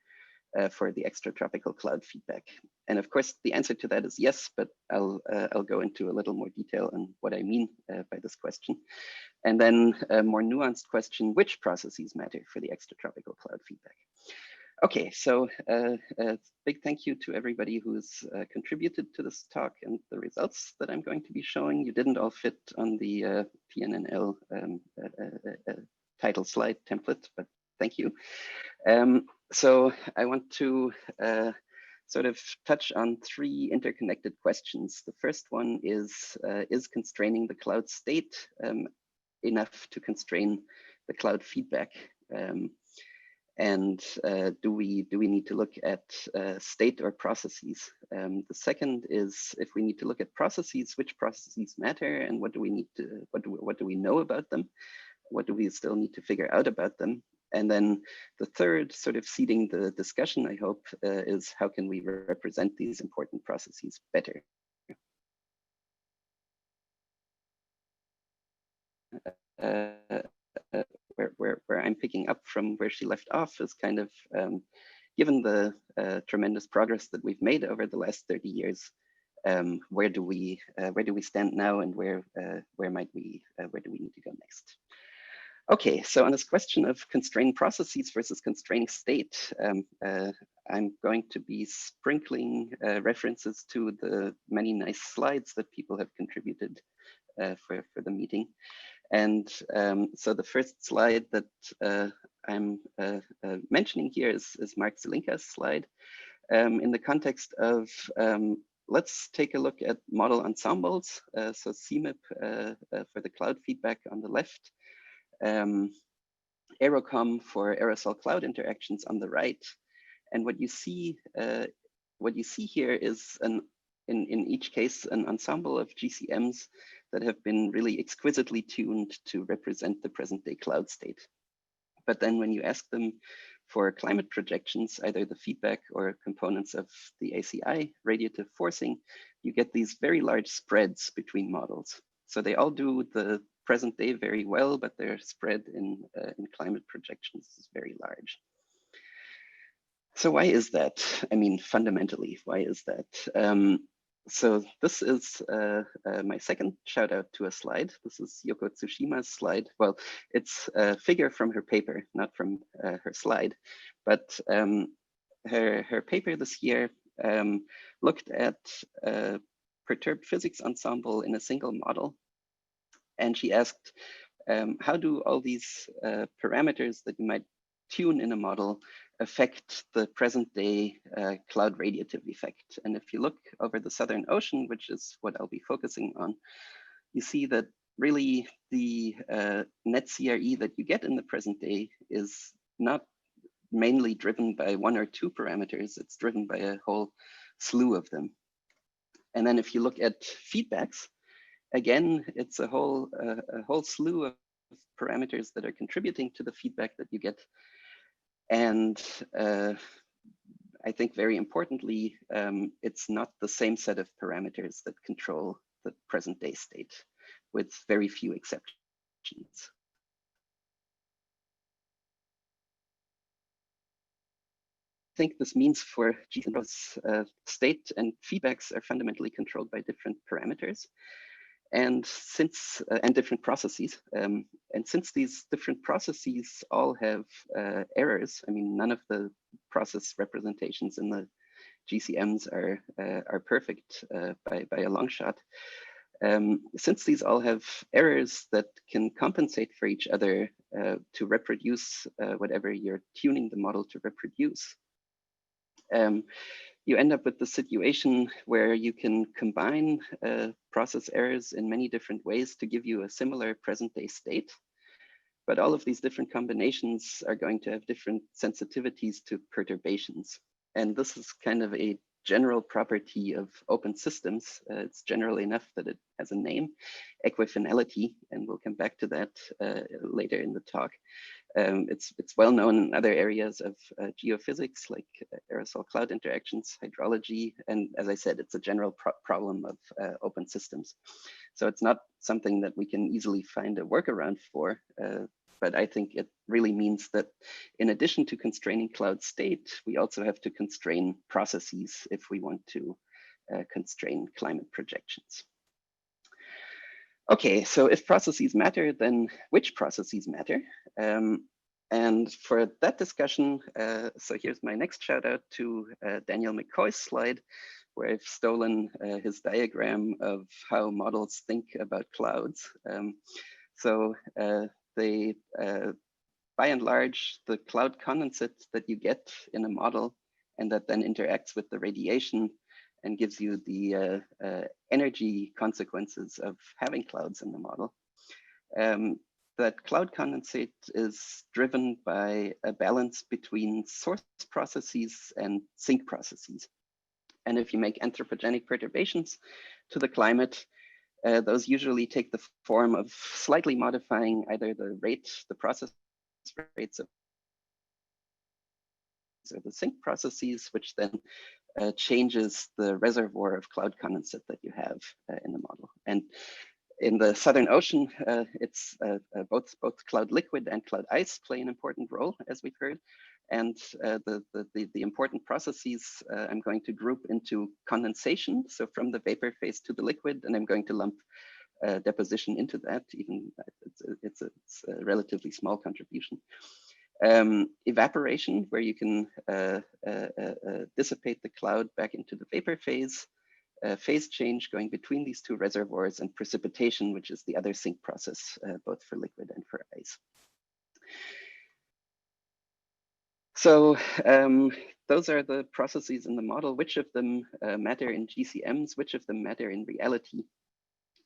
for the extratropical cloud feedback? And of course, the answer to that is yes, but I'll go into a little more detail on what I mean by this question. And then a more nuanced question, which processes matter for the extratropical cloud feedback? Okay, so big thank you to everybody who's contributed to this talk and the results that I'm going to be showing. You didn't all fit on the PNNL title slide template, but thank you. So I want to sort of touch on three interconnected questions. The first one is constraining the cloud state enough to constrain the cloud feedback? And do we need to look at state or processes? The second is, if we need to look at processes, which processes matter, and what do we need to what do we know about them? What do we still need to figure out about them? And then the third, sort of seeding the discussion, I hope, is how can we represent these important processes better? Where I'm picking up from where she left off is kind of, given the tremendous progress that we've made over the last 30 years, where do we stand now, and where do we need to go next? Okay, so on this question of constrained processes versus constrained state, I'm going to be sprinkling references to the many nice slides that people have contributed for the meeting. And so the first slide that I'm mentioning here is Mark Zelinka's slide in the context of, let's take a look at model ensembles. So CMIP for the cloud feedback on the left, AeroCom for aerosol cloud interactions on the right. And what you see here is in each case an ensemble of GCMs that have been really exquisitely tuned to represent the present day cloud state. But then when you ask them for climate projections, either the feedback or components of the ACI radiative forcing, you get these very large spreads between models. So they all do the present day very well, but their spread in climate projections is very large. So why is that? I mean, fundamentally, why is that? So this is my second shout out to a slide. This is Yoko Tsushima's slide. Well, it's a figure from her paper, not from her slide, but her paper this year looked at perturbed physics ensemble in a single model. And she asked, how do all these parameters that you might tune in a model affect the present day cloud radiative effect? And if you look over the Southern Ocean, which is what I'll be focusing on, you see that really the net CRE that you get in the present day is not mainly driven by one or two parameters, it's driven by a whole slew of them. And then if you look at feedbacks, again, it's a whole slew of parameters that are contributing to the feedback that you get. And I think very importantly, it's not the same set of parameters that control the present day state, with very few exceptions. I think this means for GCM's state and feedbacks are fundamentally controlled by different parameters. And since and different processes, and since these different processes all have errors, I mean, none of the process representations in the GCMs are perfect by a long shot. Since these all have errors that can compensate for each other to reproduce whatever you're tuning the model to reproduce, you end up with the situation where you can combine process errors in many different ways to give you a similar present day state. but all of these different combinations are going to have different sensitivities to perturbations. And this is kind of a general property of open systems. It's general enough that it has a name, equifinality, and we'll come back to that later in the talk. It's well known in other areas of geophysics, like aerosol cloud interactions, hydrology, and as I said, it's a general problem of open systems. So it's not something that we can easily find a workaround for, but I think it really means that in addition to constraining cloud state, we also have to constrain processes if we want to constrain climate projections. Okay, so if processes matter, then which processes matter? And for that discussion, so here's my next shout out to Daniel McCoy's slide, where I've stolen his diagram of how models think about clouds. By and large, the cloud condensate that you get in a model and that then interacts with the radiation and gives you the energy consequences of having clouds in the model. That cloud condensate is driven by a balance between source processes and sink processes. And if you make anthropogenic perturbations to the climate, those usually take the form of slightly modifying either the process rates of the sink processes, which then changes the reservoir of cloud condensate that you have in the model. And in the Southern Ocean, it's both cloud liquid and cloud ice play an important role, as we've heard. And the important processes I'm going to group into condensation, so from the vapor phase to the liquid, and I'm going to lump deposition into that, even it's a relatively small contribution. Evaporation, where you can dissipate the cloud back into the vapor phase, phase change going between these two reservoirs, and precipitation, which is the other sink process, both for liquid and for ice. So those are the processes in the model. Which of them matter in GCMs? Which of them matter in reality?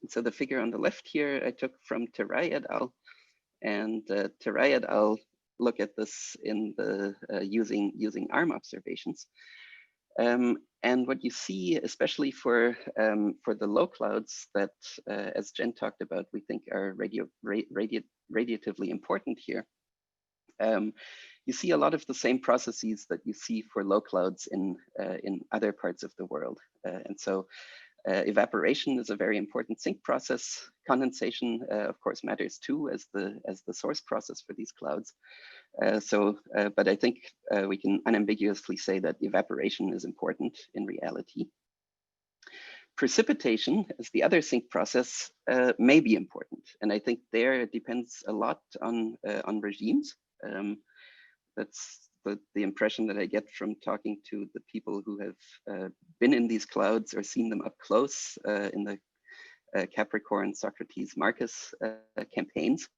And so the figure on the left here, I took from Terai et al. And Terai et al. Look at this in the using ARM observations. And what you see, especially for the low clouds that, as Jen talked about, we think are radiatively important here. You see a lot of the same processes that you see for low clouds in other parts of the world. And so evaporation is a very important sink process. Condensation, of course, matters too as the source process for these clouds. But I think we can unambiguously say that evaporation is important in reality. Precipitation, as the other sink process, may be important, and I think there it depends a lot on regimes. That's the impression that I get from talking to the people who have been in these clouds or seen them up close in the Capricorn, Socrates, Marcus campaigns.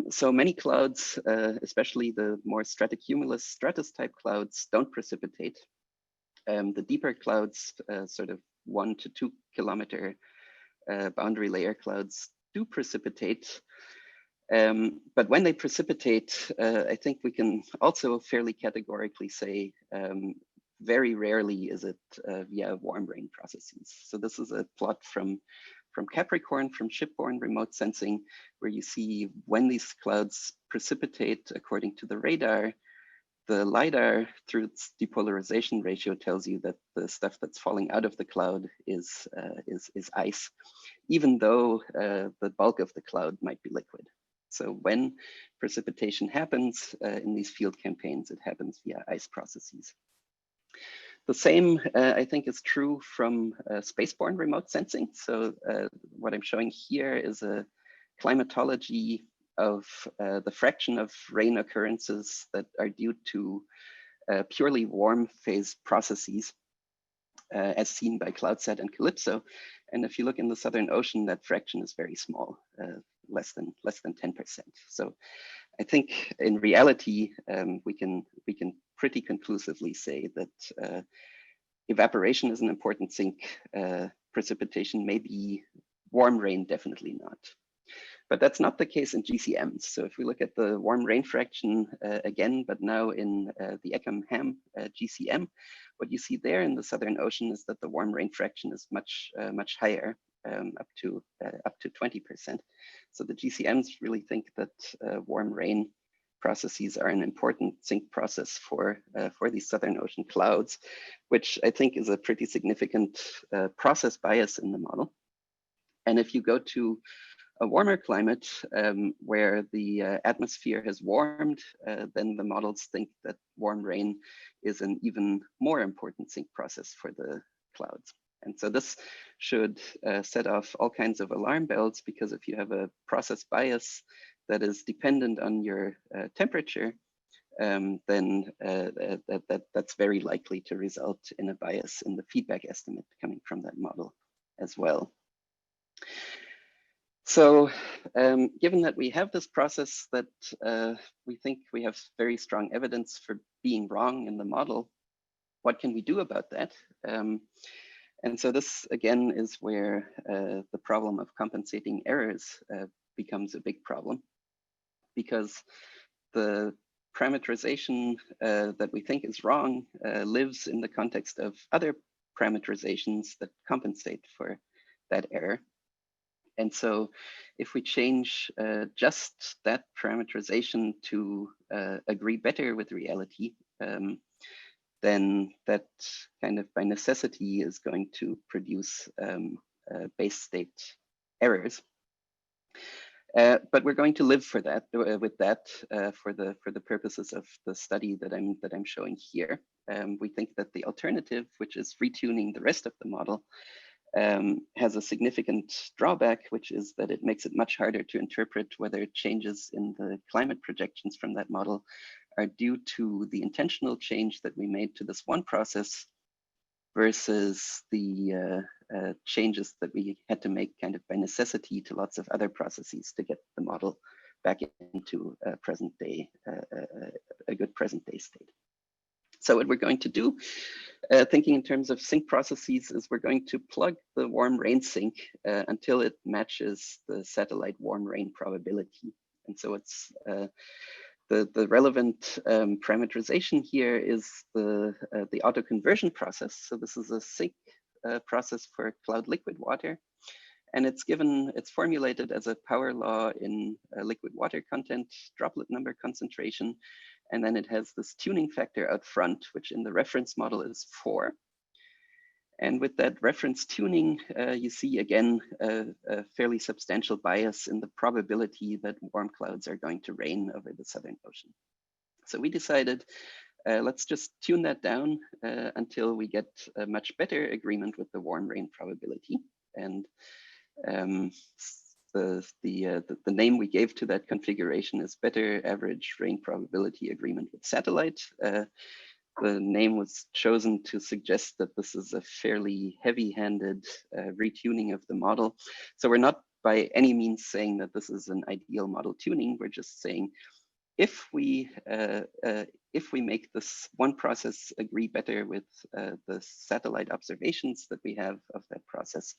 So many clouds, especially the more stratocumulus stratus type clouds, don't precipitate. The deeper clouds, sort of 1 to 2 kilometer boundary layer clouds, do precipitate. But when they precipitate, I think we can also fairly categorically say very rarely is it via warm rain processes. So this is a plot from Capricorn, from shipborne remote sensing, where you see when these clouds precipitate according to the radar, the LiDAR through its depolarization ratio tells you that the stuff that's falling out of the cloud is ice, even though the bulk of the cloud might be liquid. So when precipitation happens in these field campaigns, it happens via ice processes. The same, I think, is true from spaceborne remote sensing. So what I'm showing here is a climatology of the fraction of rain occurrences that are due to purely warm phase processes, as seen by CloudSat and Calypso. And if you look in the Southern Ocean, that fraction is very small, less than 10%. So I think in reality, we can pretty conclusively say that evaporation is an important sink. Precipitation may be, warm rain definitely not. But that's not the case in GCMs. So if we look at the warm rain fraction again, but now in the Eckham-Ham GCM, what you see there in the Southern Ocean is that the warm rain fraction is much higher, up to 20%. So the GCMs really think that warm rain processes are an important sink process for these Southern Ocean clouds, which I think is a pretty significant process bias in the model. And if you go to a warmer climate where the atmosphere has warmed, then the models think that warm rain is an even more important sink process for the clouds. And so this should set off all kinds of alarm bells, because if you have a process bias that is dependent on your temperature, then that's very likely to result in a bias in the feedback estimate coming from that model as well. So given that we have this process that we think we have very strong evidence for being wrong in the model, what can we do about that? And so this again is where the problem of compensating errors becomes a big problem, because the parameterization that we think is wrong lives in the context of other parameterizations that compensate for that error. And so if we change just that parameterization to agree better with reality, then that kind of by necessity is going to produce base state errors. But we're going to live for that with that for the purposes of the study that I'm showing here. We think that the alternative, which is retuning the rest of the model, has a significant drawback, which is that it makes it much harder to interpret whether changes in the climate projections from that model are due to the intentional change that we made to this one process versus the changes that we had to make kind of by necessity to lots of other processes to get the model back into a good present day state. So what we're going to do, thinking in terms of sink processes, is we're going to plug the warm rain sink until it matches the satellite warm rain probability. And so it's the relevant parameterization here is the autoconversion process. So this is a sink process for cloud liquid water. And it's formulated as a power law in liquid water content, droplet number concentration. And then it has this tuning factor out front, which in the reference model is 4. And with that reference tuning, you see again a fairly substantial bias in the probability that warm clouds are going to rain over the Southern Ocean. So we decided, let's just tune that down until we get a much better agreement with the warm rain probability. And the name we gave to that configuration is better average rain probability agreement with satellite. The name was chosen to suggest that this is a fairly heavy-handed retuning of the model. So we're not by any means saying that this is an ideal model tuning. We're just saying if we make this one process agree better with the satellite observations that we have of that process,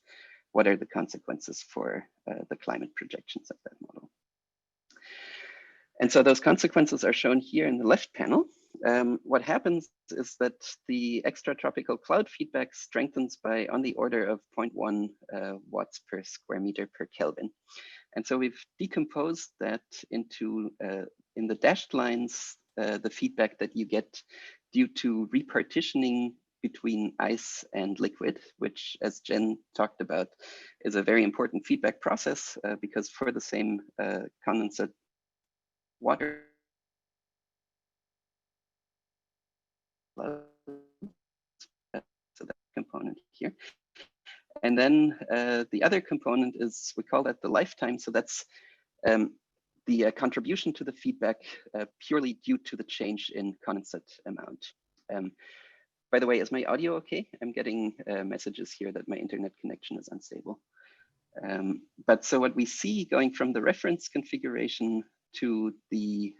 what are the consequences for the climate projections of that model? And so those consequences are shown here in the left panel. What happens is that the extratropical cloud feedback strengthens by on the order of 0.1 watts per square meter per Kelvin. And so we've decomposed that into, in the dashed lines, the feedback that you get due to repartitioning between ice and liquid, which, as Jen talked about, is a very important feedback process because for the same condensate water, so that component here. And then the other component is, we call that the lifetime. So that's the contribution to the feedback purely due to the change in condensate amount. By the way, is my audio okay? I'm getting messages here that my internet connection is unstable. But so what we see going from the reference configuration to the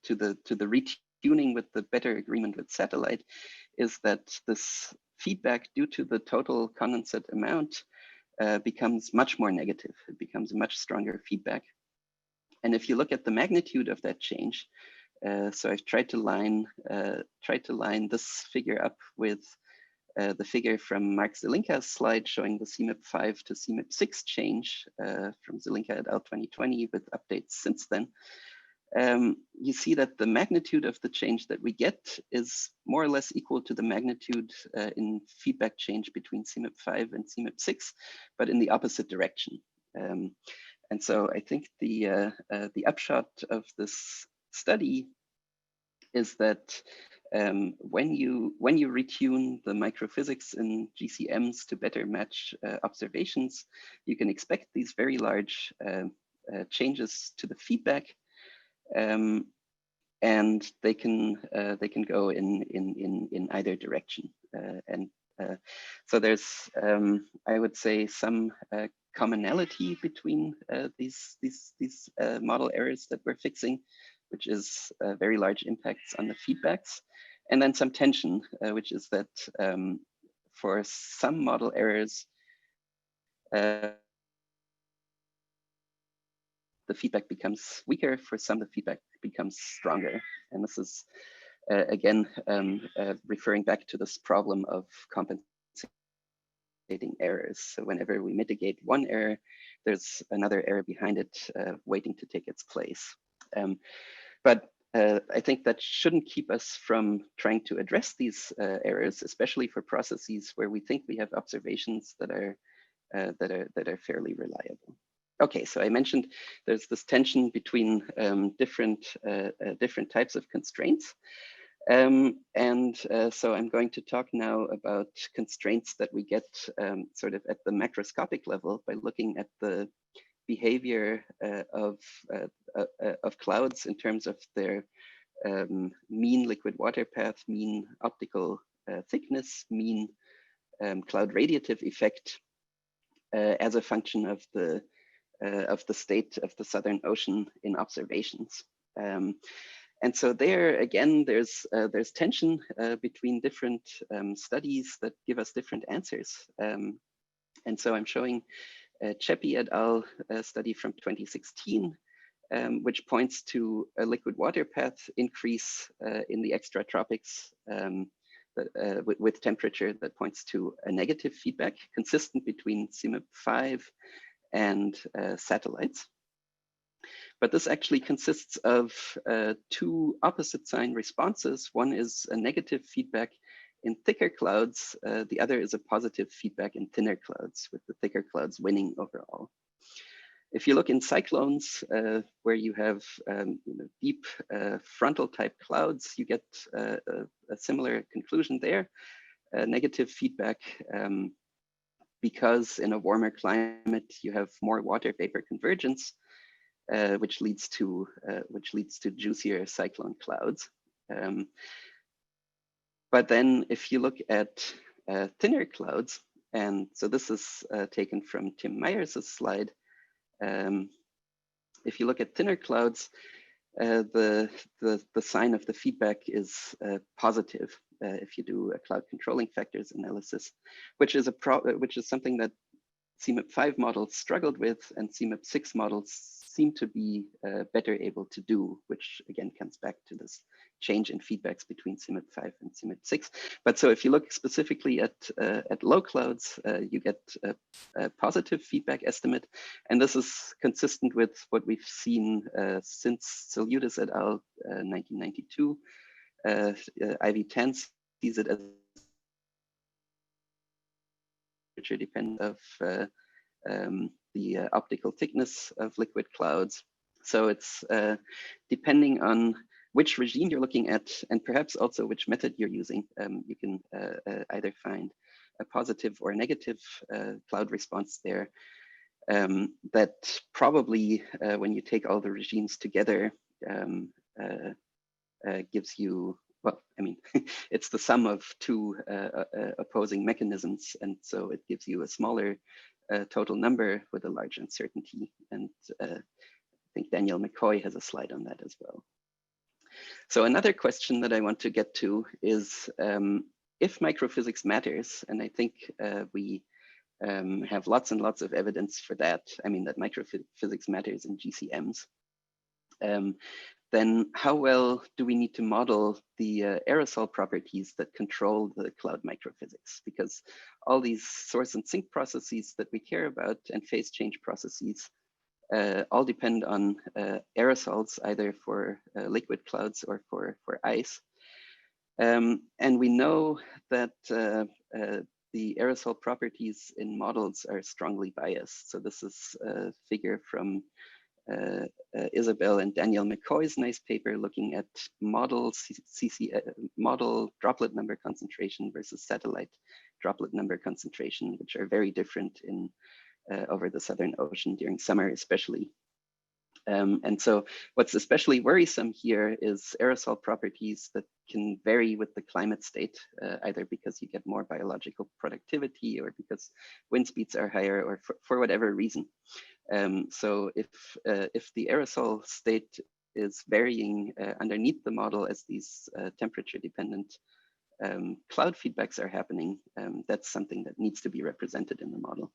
retuning with the better agreement with satellite is that this feedback due to the total condensate amount becomes much more negative. It becomes a much stronger feedback. And if you look at the magnitude of that change, so I've tried to line this figure up with the figure from Mark Zelinka's slide showing the CMIP5 to CMIP6 change from Zelinka et al. 2020 with updates since then. You see that the magnitude of the change that we get is more or less equal to the magnitude in feedback change between CMIP5 and CMIP6, but in the opposite direction. And so I think the upshot of this study is that when you retune the microphysics in GCMs to better match observations, you can expect these very large changes to the feedback, and they can go in either direction. So there's I would say some commonality between these model errors that we're fixing, which is very large impacts on the feedbacks, and then some tension, which is that for some model errors, the feedback becomes weaker. For some, the feedback becomes stronger. And this is, again, referring back to this problem of compensating errors. So whenever we mitigate one error, there's another error behind it waiting to take its place. But I think that shouldn't keep us from trying to address these errors, especially for processes where we think we have observations that are fairly reliable. Okay, so I mentioned there's this tension between different types of constraints. So I'm going to talk now about constraints that we get sort of at the macroscopic level by looking at the behavior of clouds in terms of their mean liquid water path, mean optical thickness, mean cloud radiative effect as a function of the state of the Southern Ocean in observations. And so there again, there's tension between different studies that give us different answers. And so I'm showing Chepi et al. Study from 2016, which points to a liquid water path increase in the extratropics with temperature that points to a negative feedback consistent between CMIP5 and satellites. But this actually consists of two opposite sign responses. One is a negative feedback in thicker clouds. The other is a positive feedback in thinner clouds, with the thicker clouds winning overall. If you look in cyclones, where you have deep frontal type clouds, you get a similar conclusion there. Negative feedback because in a warmer climate, you have more water vapor convergence, which leads to juicier cyclone clouds. But then if you look at thinner clouds, and so this is taken from Tim Meyers' slide. If you look at thinner clouds, the sign of the feedback is positive if you do a cloud controlling factors analysis, which is something that CMIP5 models struggled with, and CMIP6 models seem to be better able to do, which again comes back to this change in feedbacks between CMIP5 and CMIP6. But so if you look specifically at low clouds, you get a positive feedback estimate, and this is consistent with what we've seen since Slido et al. 1992. IV10 sees it as which are dependent of the optical thickness of liquid clouds. So it's depending on which regime you're looking at, and perhaps also which method you're using, you can either find a positive or a negative cloud response there. That probably, when you take all the regimes together, gives you, well, I mean, it's the sum of two opposing mechanisms, and so it gives you a smaller total number with a large uncertainty. And I think Daniel McCoy has a slide on that as well. So another question that I want to get to is if microphysics matters, and I think we have lots and lots of evidence for that. I mean, that microphysics matters in GCMs. Then how well do we need to model the aerosol properties that control the cloud microphysics? Because all these source and sink processes that we care about and phase change processes all depend on aerosols, either for liquid clouds or for ice. And we know that the aerosol properties in models are strongly biased. So this is a figure from Isabel and Daniel McCoy's nice paper looking at model droplet number concentration versus satellite droplet number concentration, which are very different in over the Southern Ocean during summer, especially. And so what's especially worrisome here is aerosol properties that can vary with the climate state, either because you get more biological productivity or because wind speeds are higher or for whatever reason. So if the aerosol state is varying underneath the model as these temperature dependent cloud feedbacks are happening, that's something that needs to be represented in the model.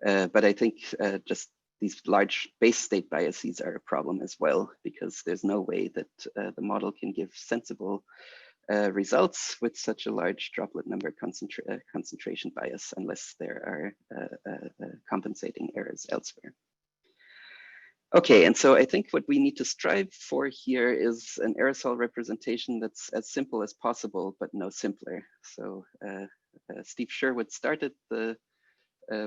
But I think just these large base state biases are a problem as well, because there's no way that the model can give sensible results with such a large droplet number concentration bias unless there are compensating errors elsewhere. Okay, and so I think what we need to strive for here is an aerosol representation that's as simple as possible, but no simpler. So Steve Sherwood started the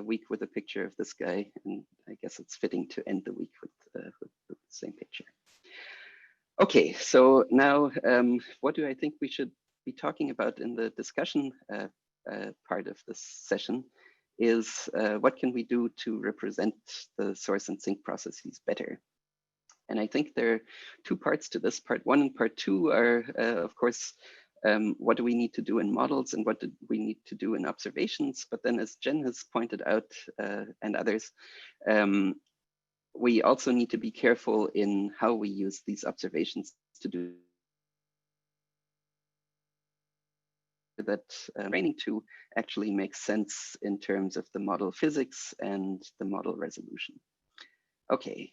week with a picture of this guy, and I guess it's fitting to end the week with the same picture. Okay, so now what do I think we should be talking about in the discussion part of this session is what can we do to represent the source and sink processes better? And I think there are two parts to this. Part one and part two are, of course, what do we need to do in models and what do we need to do in observations? But then as Jen has pointed out and others, we also need to be careful in how we use these observations to do that training to actually make sense in terms of the model physics and the model resolution. Okay,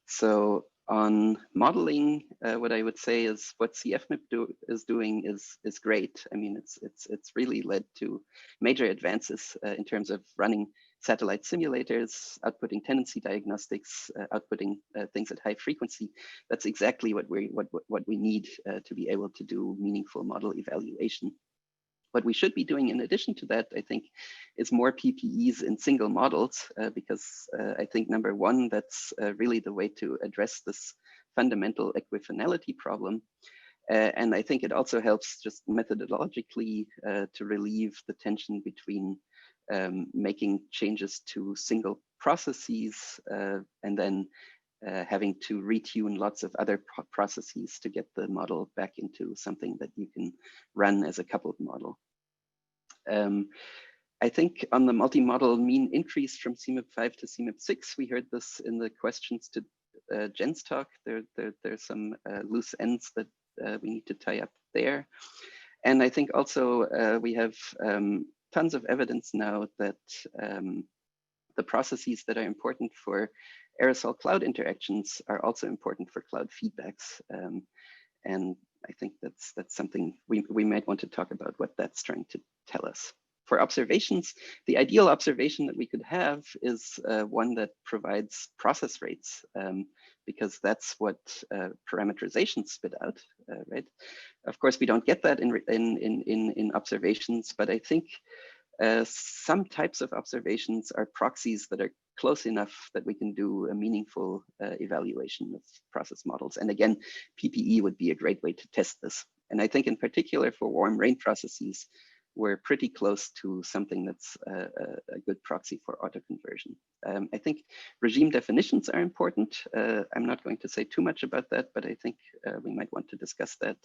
so on modeling, what I would say is what CFMIP is doing is great. I mean, it's really led to major advances in terms of running satellite simulators, outputting tendency diagnostics, outputting things at high frequency. That's exactly what we need to be able to do meaningful model evaluation. What we should be doing in addition to that, I think, is more PPEs in single models, because I think number one, that's really the way to address this fundamental equifinality problem. And I think it also helps just methodologically to relieve the tension between making changes to single processes and then having to retune lots of other processes to get the model back into something that you can run as a coupled model. I think on the multi-model mean increase from CMIP 5 to CMIP 6, we heard this in the questions to Jen's talk. There's some loose ends that we need to tie up there. And I think also we have tons of evidence now that the processes that are important for aerosol cloud interactions are also important for cloud feedbacks. And I think that's something we might want to talk about what that's trying to tell us. For observations, the ideal observation that we could have is one that provides process rates, because that's what parameterizations spit out, right? Of course, we don't get that in observations, but I think some types of observations are proxies that are close enough that we can do a meaningful evaluation of process models. And again, PPE would be a great way to test this. And I think in particular for warm rain processes, we're pretty close to something that's a good proxy for autoconversion. I think regime definitions are important. I'm not going to say too much about that, but I think we might want to discuss that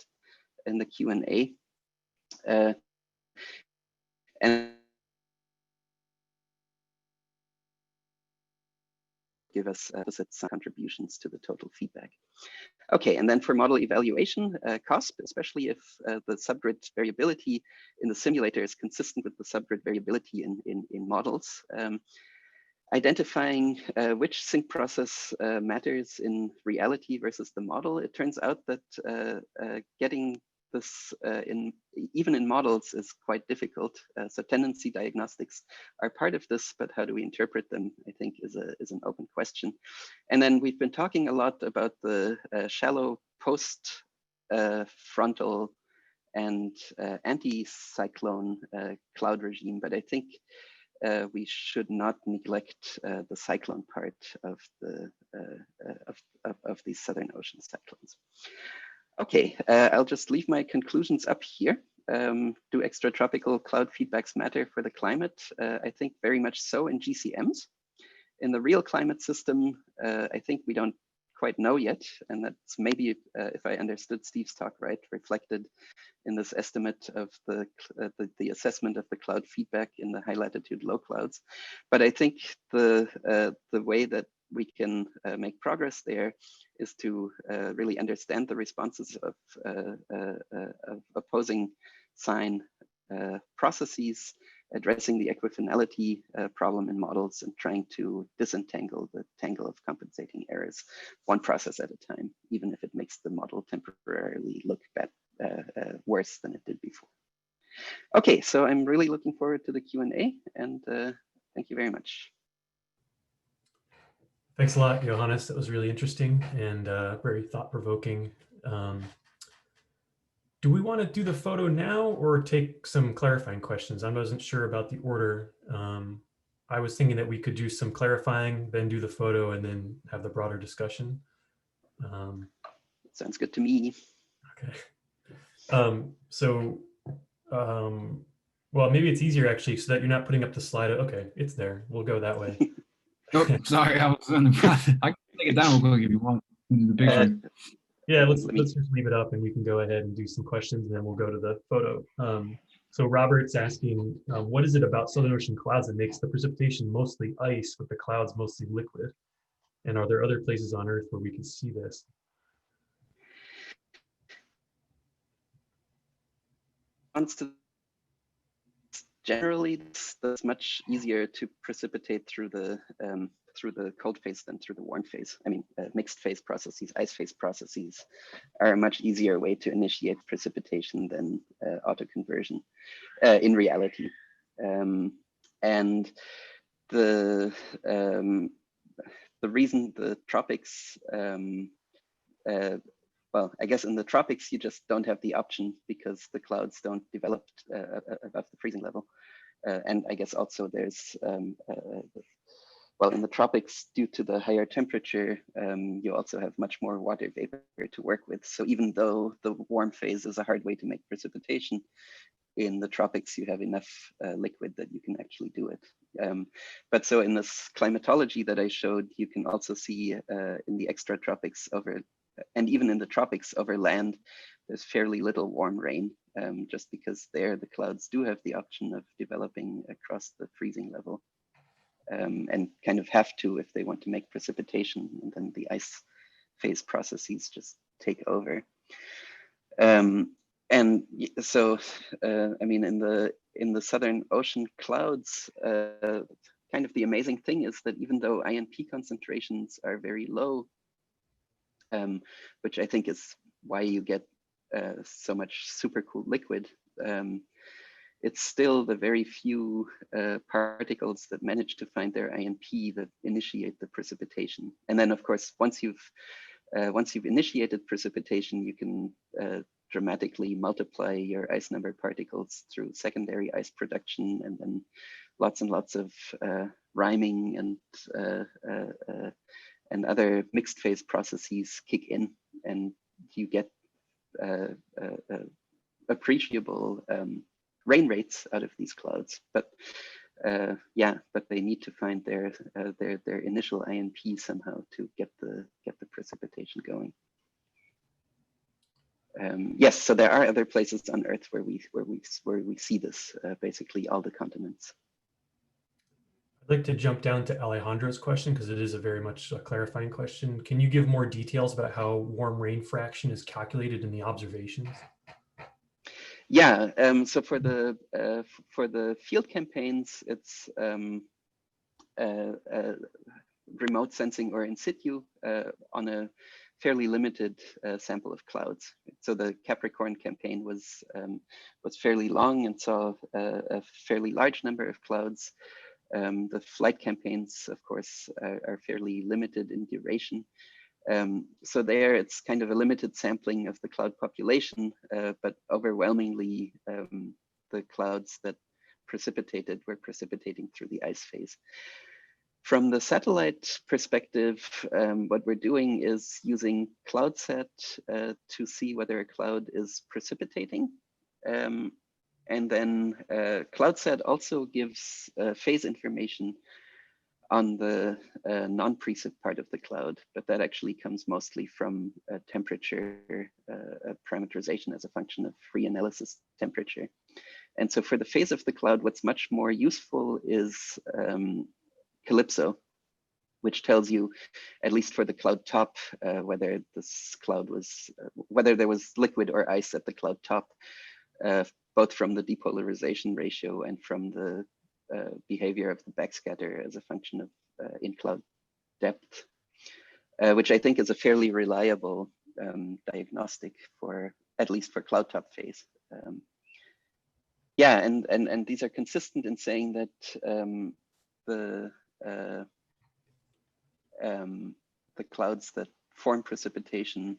in the Q&A. And give us some contributions to the total feedback. Okay, and then for model evaluation, COSP, especially if the subgrid variability in the simulator is consistent with the subgrid variability in models. Identifying which sync process matters in reality versus the model. It turns out that getting this even in models is quite difficult. So tendency diagnostics are part of this, but how do we interpret them, I think, is an open question. And then we've been talking a lot about the shallow post frontal and anti-cyclone cloud regime, but I think we should not neglect the cyclone part of these Southern Ocean cyclones. Okay, I'll just leave my conclusions up here. Do extratropical cloud feedbacks matter for the climate? I think very much so in GCMs. In the real climate system, I think we don't quite know yet, and that's maybe, if I understood Steve's talk right, reflected in this estimate of the assessment of the cloud feedback in the high latitude low clouds. But I think the way that we can make progress there is to really understand the responses of opposing sign processes, addressing the equifinality problem in models, and trying to disentangle the tangle of compensating errors one process at a time, even if it makes the model temporarily look worse than it did before. Okay, so I'm really looking forward to the Q&A, and thank you very much. Thanks a lot, Johannes. That was really interesting and very thought-provoking. Do we want to do the photo now or take some clarifying questions? I wasn't sure about the order. I was thinking that we could do some clarifying, then do the photo, and then have the broader discussion. Sounds good to me. Okay. Well, maybe it's easier actually, so that you're not putting up the Slido. Okay, it's there. We'll go that way. Oh, sorry, I was in the process. I can take it down real quick if you want. The picture. Yeah, let's just leave it up and we can go ahead and do some questions and then we'll go to the photo. So Robert's asking, what is it about Southern Ocean clouds that makes the precipitation mostly ice with the clouds mostly liquid? And are there other places on Earth where we can see this? Generally, it's much easier to precipitate through the cold phase than through the warm phase. I mean, mixed phase processes, ice phase processes are a much easier way to initiate precipitation than autoconversion in reality. And the reason the tropics, well, I guess in the tropics, you just don't have the option because the clouds don't develop above the freezing level. And I guess also there's, well, in the tropics, due to the higher temperature, you also have much more water vapor to work with. So even though the warm phase is a hard way to make precipitation, in the tropics, you have enough liquid that you can actually do it. But so in this climatology that I showed, you can also see in the extratropics over, and even in the tropics over land, there's fairly little warm rain, just because there the clouds do have the option of developing across the freezing level, and kind of have to if they want to make precipitation, and then the ice phase processes just take over. And so, I mean, in the Southern Ocean clouds, kind of the amazing thing is that even though INP concentrations are very low, which I think is why you get so much supercooled liquid, it's still the very few particles that manage to find their INP that initiate the precipitation. And then, of course, once you've initiated precipitation, you can dramatically multiply your ice number particles through secondary ice production, and then lots and lots of riming and other mixed phase processes kick in, and you get appreciable rain rates out of these clouds. But yeah, but they need to find their initial INP somehow to get the precipitation going. Yes, so there are other places on Earth where we see this, basically all the continents. I'd like to jump down to Alejandro's question because it is a very much a clarifying question. Can you give more details about how warm rain fraction is calculated in the observations? Yeah, so for the field campaigns, it's remote sensing or in situ on a fairly limited sample of clouds. So the Capricorn campaign was fairly long and saw a fairly large number of clouds. The flight campaigns, of course, are fairly limited in duration. So there it's kind of a limited sampling of the cloud population, but overwhelmingly the clouds that precipitated were precipitating through the ice phase. From the satellite perspective, what we're doing is using CloudSat to see whether a cloud is precipitating. And then CloudSat also gives phase information on the non-precip part of the cloud, but that actually comes mostly from temperature parameterization as a function of free analysis temperature. And so for the phase of the cloud, what's much more useful is Calypso, which tells you, at least for the cloud top, whether this cloud was, whether there was liquid or ice at the cloud top, both from the depolarization ratio and from the behavior of the backscatter as a function of in-cloud depth, which I think is a fairly reliable diagnostic for, at least for cloud top phase. Yeah, and these are consistent in saying that the clouds that form precipitation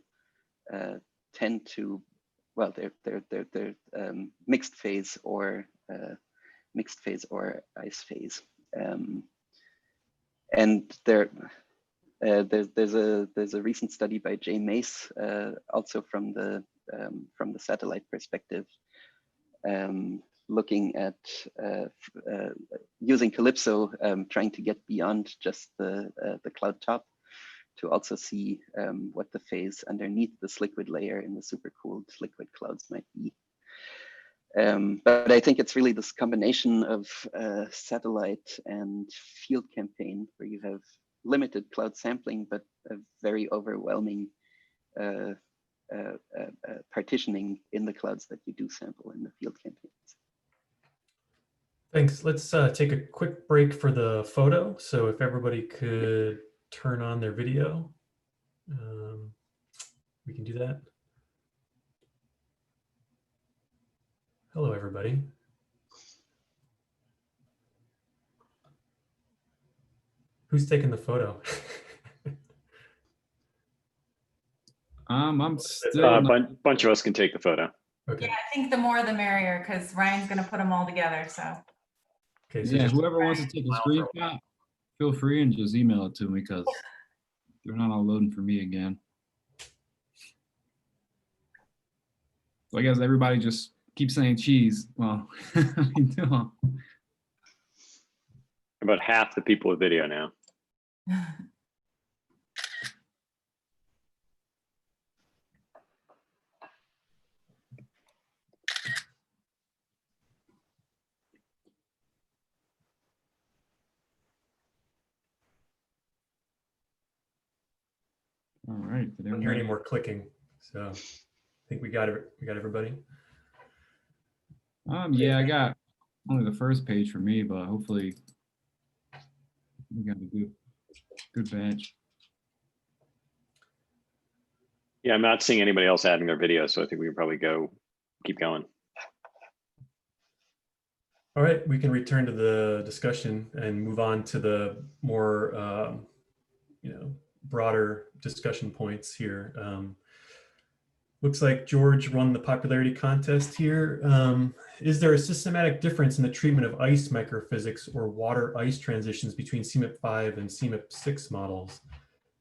tend to, well, they're mixed phase or ice phase, and there's a recent study by Jay Mace, also from the satellite perspective, looking at using Calypso, trying to get beyond just the cloud top to also see what the phase underneath this liquid layer in the supercooled liquid clouds might be. But I think it's really this combination of satellite and field campaign where you have limited cloud sampling, but a very overwhelming partitioning in the clouds that you do sample in the field campaigns. Thanks. Let's take a quick break for the photo. So if everybody could turn on their video, we can do that. Hello, everybody. Who's taking the photo? I'm still bunch of us can take the photo. Okay. Yeah, I think the more the merrier, because Ryan's going to put them all together. So. Okay. So yeah, just whoever wants to take a screenshot, feel free and just email it to me because they're not all loading for me again. So I guess everybody just keeps saying cheese. Well, About half the people with video now. all right. I don't hear any more clicking, so I think we got it. We got everybody. Yeah, I got only the first page for me, but hopefully we got a good batch. Yeah, I'm not seeing anybody else adding their video, so I think we can probably keep going. All right, we can return to the discussion and move on to the more, broader discussion points here. Looks like George won the popularity contest here. Is there a systematic difference in the treatment of ice microphysics or water ice transitions between CMIP-5 and CMIP-6 models?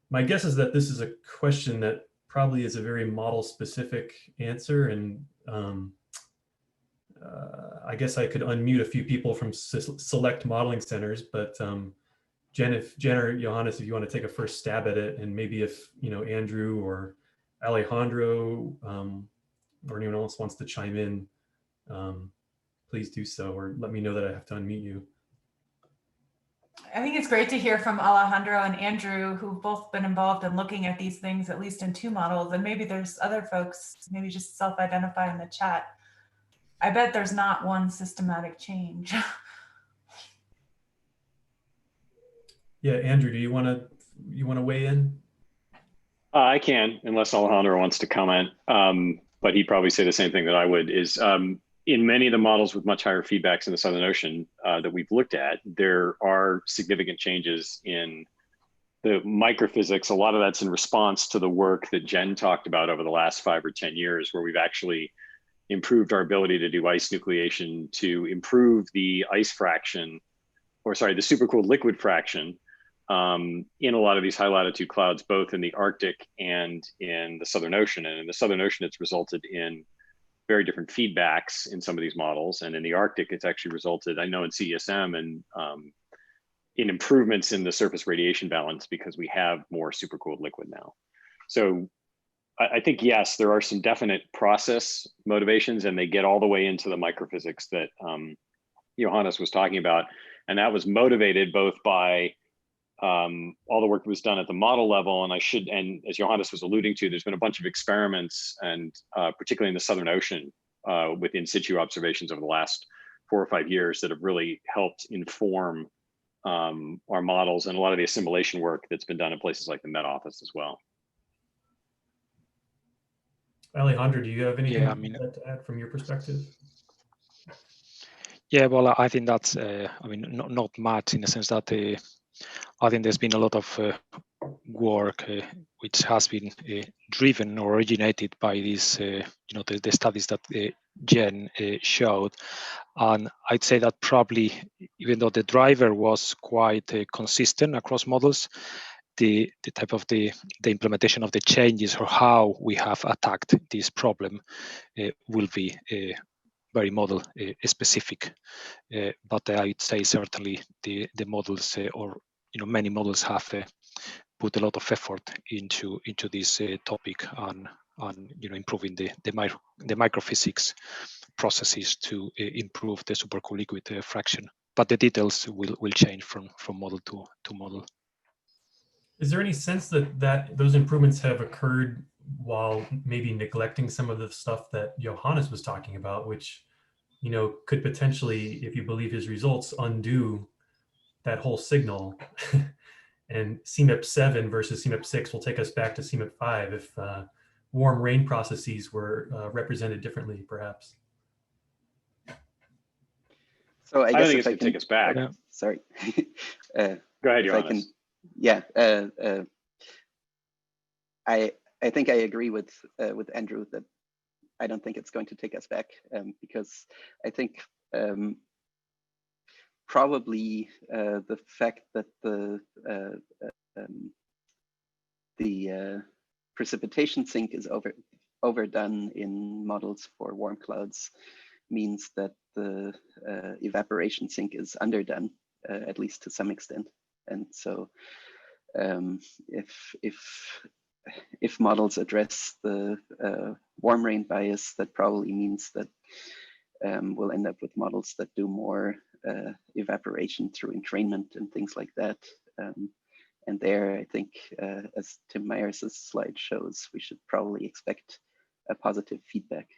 My guess is that this is a question that probably is a very model specific answer, and I guess I could unmute a few people from select modeling centers, but Jen or Johannes, if you want to take a first stab at it, and maybe if Andrew or Alejandro or anyone else wants to chime in, please do so, or let me know that I have to unmute you. I think it's great to hear from Alejandro and Andrew, who've both been involved in looking at these things, at least in 2 models. And maybe there's other folks, maybe just self-identify in the chat. I bet there's not one systematic change. Yeah, Andrew, do you want to weigh in? I can, unless Alejandro wants to comment. But he'd probably say the same thing that I would, is in many of the models with much higher feedbacks in the Southern Ocean that we've looked at, there are significant changes in the microphysics. A lot of that's in response to the work that Jen talked about over the last 5 or 10 years, where we've actually improved our ability to do ice nucleation, to improve the ice fraction, or sorry, the supercooled liquid fraction in a lot of these high latitude clouds, both in the Arctic and in the Southern Ocean. And in the Southern Ocean, it's resulted in very different feedbacks in some of these models. And in the Arctic, it's actually resulted, I know in CESM, and in improvements in the surface radiation balance, because we have more supercooled liquid now. So I think, yes, there are some definite process motivations, and they get all the way into the microphysics that Johannes was talking about. And that was motivated both by all the work that was done at the model level, and as Johannes was alluding to, there's been a bunch of experiments, and particularly in the Southern Ocean, with in situ observations over the last 4 or 5 years that have really helped inform our models, and a lot of the assimilation work that's been done in places like the Met Office as well. Alejandro, do you have anything to add from your perspective? Yeah, well, I think that's, not much, in the sense that I think there's been a lot of work which has been driven or originated by these, the studies that Jen showed. And I'd say that probably, even though the driver was quite consistent across models, the type of the implementation of the changes, or how we have attacked this problem, will be very model specific. But I'd say certainly the models, or many models have put a lot of effort into this topic, and improving the microphysics processes to improve the supercooled liquid fraction. But the details will change from model to model. Is there any sense that those improvements have occurred while maybe neglecting some of the stuff that Johannes was talking about, which could potentially, if you believe his results, undo that whole signal? And CMIP 7 versus CMIP 6 will take us back to CMIP 5 if warm rain processes were represented differently, perhaps. So I guess think if it's going to take us back. Sorry. Go ahead, Johannes. I think I agree with Andrew that I don't think it's going to take us back, because I think probably the fact that the precipitation sink is overdone in models for warm clouds means that the evaporation sink is underdone, at least to some extent. And so if models address the warm rain bias, that probably means that we'll end up with models that do more evaporation through entrainment and things like that. And there, I think, as Tim Myers' slide shows, we should probably expect a positive feedback.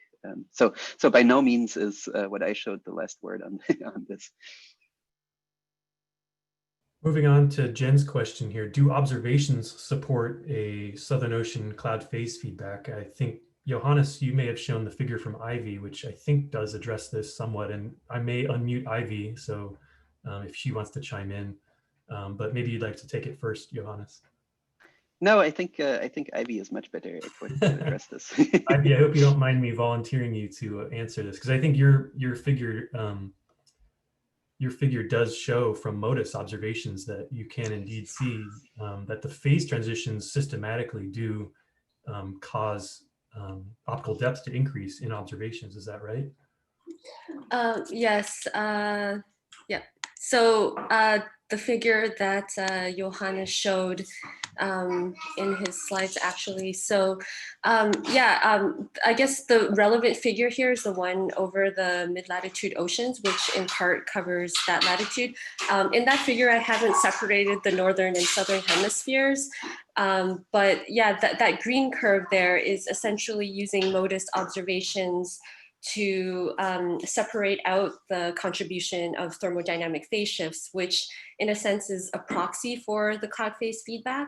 So by no means is what I showed the last word on this. Moving on to Jen's question here, do observations support a Southern Ocean cloud phase feedback? I think, Johannes, you may have shown the figure from Ivy, which I think does address this somewhat, and I may unmute Ivy, so if she wants to chime in, but maybe you'd like to take it first, Johannes. No, I think Ivy is much better equipped to address this. Ivy, I hope you don't mind me volunteering you to answer this, because I think your figure does show from MODIS observations that you can indeed see that the phase transitions systematically do cause optical depth to increase in observations. Is that right? Yes. Yeah. So the figure that Johannes showed in his slides actually. So I guess the relevant figure here is the one over the mid-latitude oceans, which in part covers that latitude. In that figure, I haven't separated the northern and southern hemispheres. But yeah, that green curve there is essentially using MODIS observations to separate out the contribution of thermodynamic phase shifts, which in a sense is a proxy for the cloud phase feedback.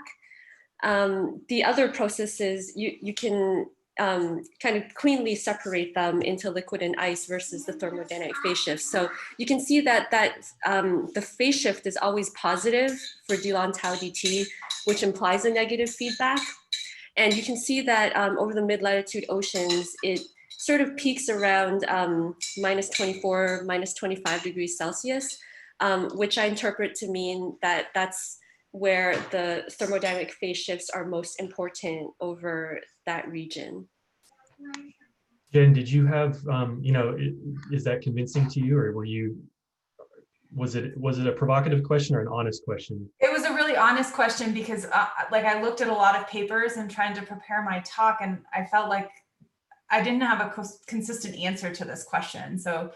The other processes, you can kind of cleanly separate them into liquid and ice versus the thermodynamic phase shift. So you can see that the phase shift is always positive for Dulong tau dt, which implies a negative feedback. And you can see that over the mid-latitude oceans, it sort of peaks around minus 24, minus 25 degrees Celsius, which I interpret to mean that that's where the thermodynamic phase shifts are most important over that region. Jen, did you have, is that convincing to you, or was it a provocative question or an honest question? It was a really honest question because like I looked at a lot of papers and trying to prepare my talk, and I felt like I didn't have a consistent answer to this question. So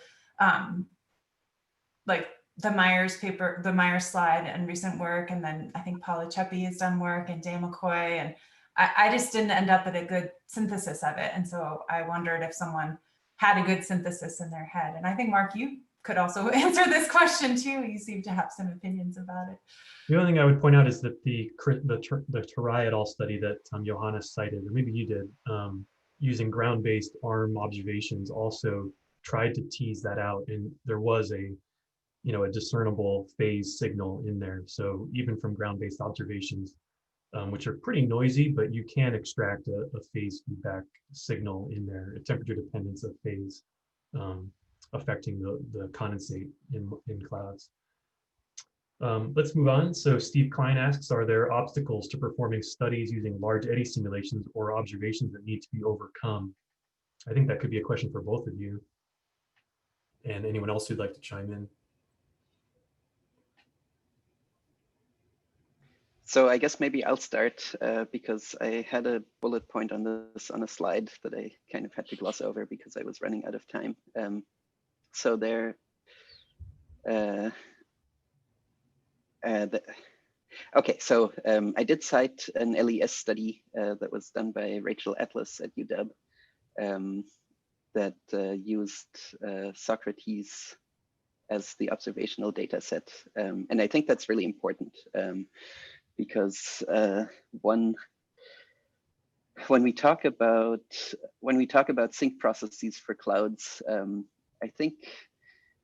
like the Myers paper, the Myers slide and recent work, and then I think Paula Cheppy has done work and Dave McCoy, and I just didn't end up at a good synthesis of it. And so I wondered if someone had a good synthesis in their head. And I think, Mark, you could also answer this question too. You seem to have some opinions about it. The only thing I would point out is that the Tarai et al. Study that Johannes cited, or maybe you did, using ground-based ARM observations also tried to tease that out, and there was a discernible phase signal in there. So even from ground-based observations, which are pretty noisy, but you can extract a phase feedback signal in there, a temperature dependence of phase affecting the condensate in clouds. Let's move on. So Steve Klein asks, are there obstacles to performing studies using large eddy simulations or observations that need to be overcome? I think that could be a question for both of you and anyone else who'd like to chime in. So I guess maybe I'll start because I had a bullet point on this on a slide that I kind of had to gloss over because I was running out of time. So there, okay, so I did cite an LES study that was done by Rachel Atlas at UW that used Socrates as the observational data set. And I think that's really important because when we talk about sync processes for clouds, I think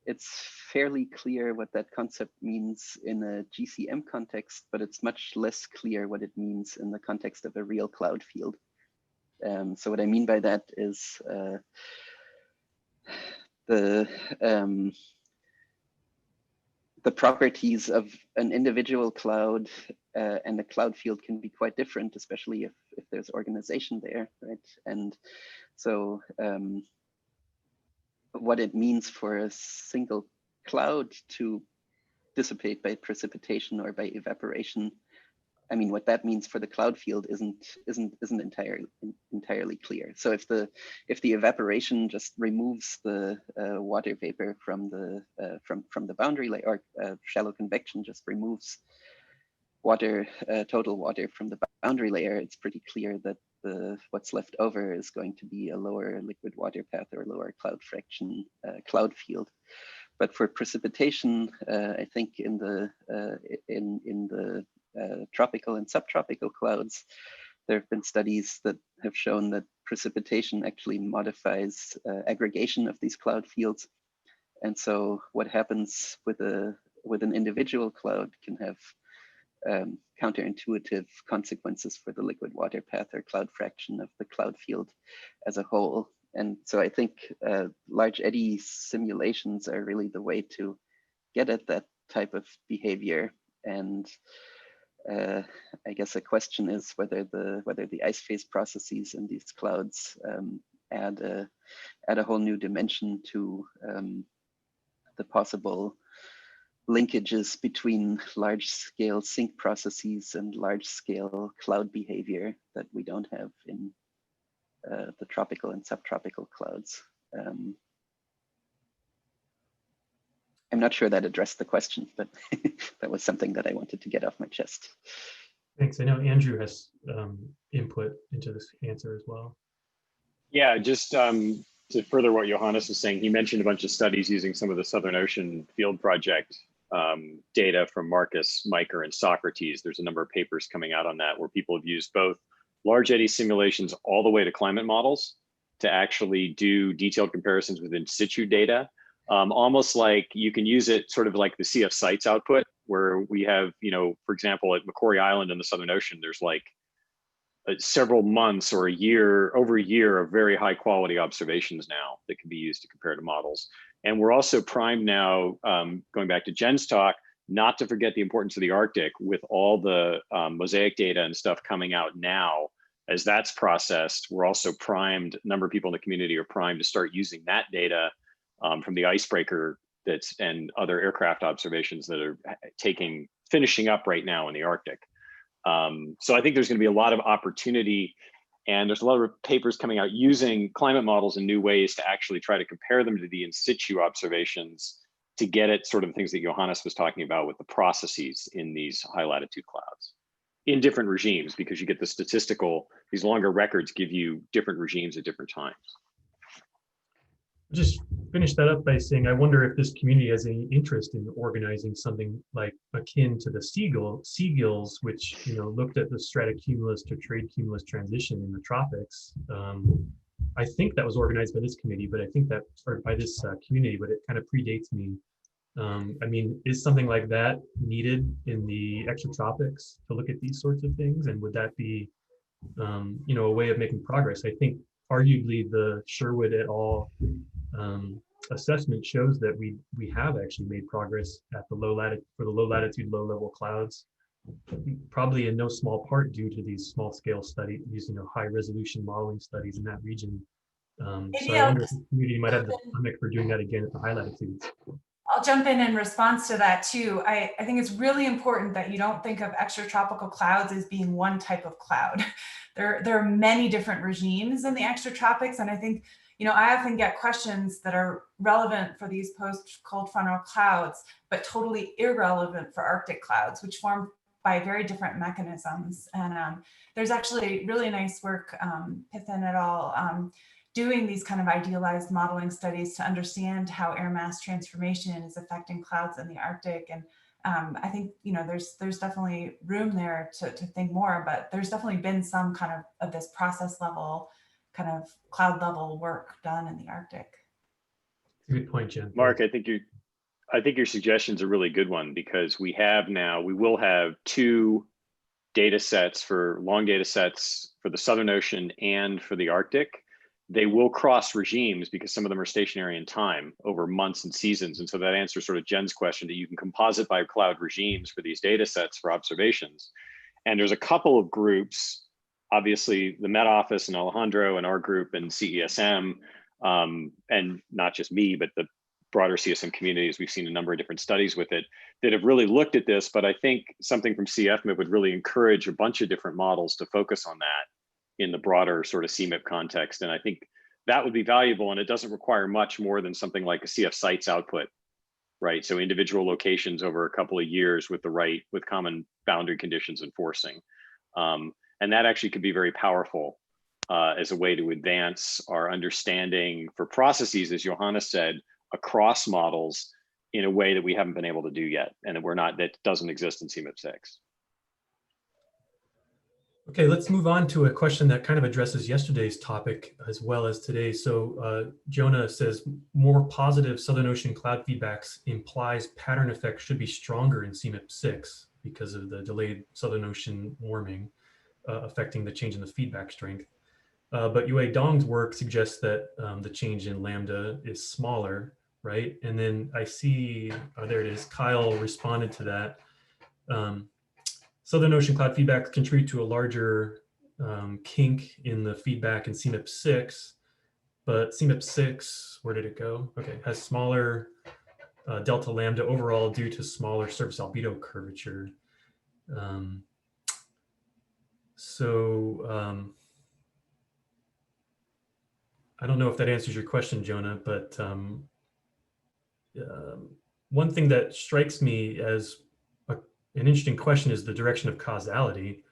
it's fairly clear what that concept means in a GCM context, but it's much less clear what it means in the context of a real cloud field. So what I mean by that is the properties of an individual cloud and a cloud field can be quite different, especially if there's organization there, right? And so what it means for a single cloud to dissipate by precipitation or by evaporation, I mean, what that means for the cloud field isn't entirely clear. So if the evaporation just removes the water vapor from the boundary layer, or shallow convection just removes total water from the boundary layer, it's pretty clear that what's left over is going to be a lower liquid water path or lower cloud fraction cloud field. But for precipitation, I think in the tropical and subtropical clouds, there have been studies that have shown that precipitation actually modifies aggregation of these cloud fields. And so what happens with an individual cloud can have counterintuitive consequences for the liquid water path or cloud fraction of the cloud field as a whole. And so I think large eddy simulations are really the way to get at that type of behavior. And I guess the question is whether the ice phase processes in these clouds add a whole new dimension to the possible linkages between large-scale sync processes and large-scale cloud behavior that we don't have in the tropical and subtropical clouds. I'm not sure that addressed the question, but that was something that I wanted to get off my chest. Thanks. I know Andrew has input into this answer as well. Yeah, just to further what Johannes was saying, he mentioned a bunch of studies using some of the Southern Ocean Field Project data from Marcus, Miker, and Socrates. There's a number of papers coming out on that where people have used both large eddy simulations all the way to climate models to actually do detailed comparisons with in situ data. Almost like you can use it sort of like the CF sites output, where we have, for example, at Macquarie Island in the Southern Ocean, there's like several months or over a year of very high quality observations now that can be used to compare to models. And we're also primed now, going back to Jen's talk, not to forget the importance of the Arctic with all the mosaic data and stuff coming out now. As that's processed, we're also primed, a number of people in the community are primed to start using that data from the icebreaker and other aircraft observations that are finishing up right now in the Arctic. So I think there's going to be a lot of opportunity, and there's a lot of papers coming out using climate models in new ways to actually try to compare them to the in situ observations to get at sort of things that Johannes was talking about with the processes in these high latitude clouds in different regimes, because you get these longer records give you different regimes at different times. Just finish that up by saying, I wonder if this community has any interest in organizing something like akin to the seagills, which looked at the stratocumulus to trade cumulus transition in the tropics. I think that was organized by this committee, but I think that started by this community, but it kind of predates me. I mean, is something like that needed in the extratropics to look at these sorts of things? And would that be, a way of making progress? I think arguably the Sherwood et al. Assessment shows that we have actually made progress at the low latitude, low level clouds, probably in no small part due to these small scale studies, using high resolution modeling studies in that region. So I wonder if the community might have the stomach for doing that again at the high latitudes. I'll jump in response to that too. I think it's really important that you don't think of extratropical clouds as being one type of cloud. There are many different regimes in the extratropics, and I think I often get questions that are relevant for these post-cold frontal clouds, but totally irrelevant for Arctic clouds, which form by very different mechanisms. And there's actually really nice work, Pithen et al., doing these kind of idealized modeling studies to understand how air mass transformation is affecting clouds in the Arctic. And I think there's definitely room there to think more, but there's definitely been some kind of this process level, kind of cloud level work done in the Arctic. Good point, Jen. Mark, I think your suggestion's a really good one, because we will have two data sets for long data sets for the Southern Ocean and for the Arctic. They will cross regimes because some of them are stationary in time over months and seasons. And so that answers sort of Jen's question, that you can composite by cloud regimes for these data sets for observations. And there's a couple of groups, obviously the Met Office and Alejandro and our group and CESM, and not just me, but the broader CSM communities. We've seen a number of different studies with it that have really looked at this, but I think something from CFMIP would really encourage a bunch of different models to focus on that in the broader sort of CMIP context. And I think that would be valuable, and it doesn't require much more than something like a CF sites output, right? So individual locations over a couple of years with common boundary conditions enforcing. And that actually could be very powerful as a way to advance our understanding for processes, as Johannes said, across models in a way that we haven't been able to do yet, and that doesn't exist in CMIP 6. Okay, let's move on to a question that kind of addresses yesterday's topic as well as today. So Jonah says, more positive Southern Ocean cloud feedbacks implies pattern effects should be stronger in CMIP 6 because of the delayed Southern Ocean warming affecting the change in the feedback strength. But Yue Dong's work suggests that the change in lambda is smaller, right? And then I see, there it is, Kyle responded to that. Southern Ocean cloud feedback contribute to a larger kink in the feedback in CMIP 6, but CMIP 6, where did it go? Okay, has smaller delta lambda overall due to smaller surface albedo curvature. I don't know if that answers your question, Jonah, but one thing that strikes me as an interesting question is the direction of causality.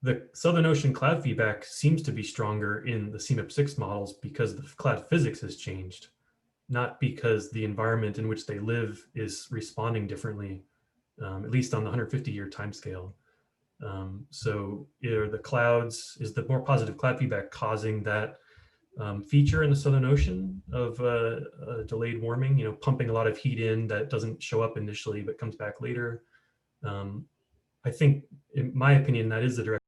The Southern Ocean cloud feedback seems to be stronger in the CMIP6 models because the cloud physics has changed, not because the environment in which they live is responding differently, at least on the 150-year timescale. So are the clouds, is the more positive cloud feedback causing that feature in the Southern Ocean of delayed warming, you know, pumping a lot of heat in that doesn't show up initially but comes back later? I think, in my opinion, that is the direction,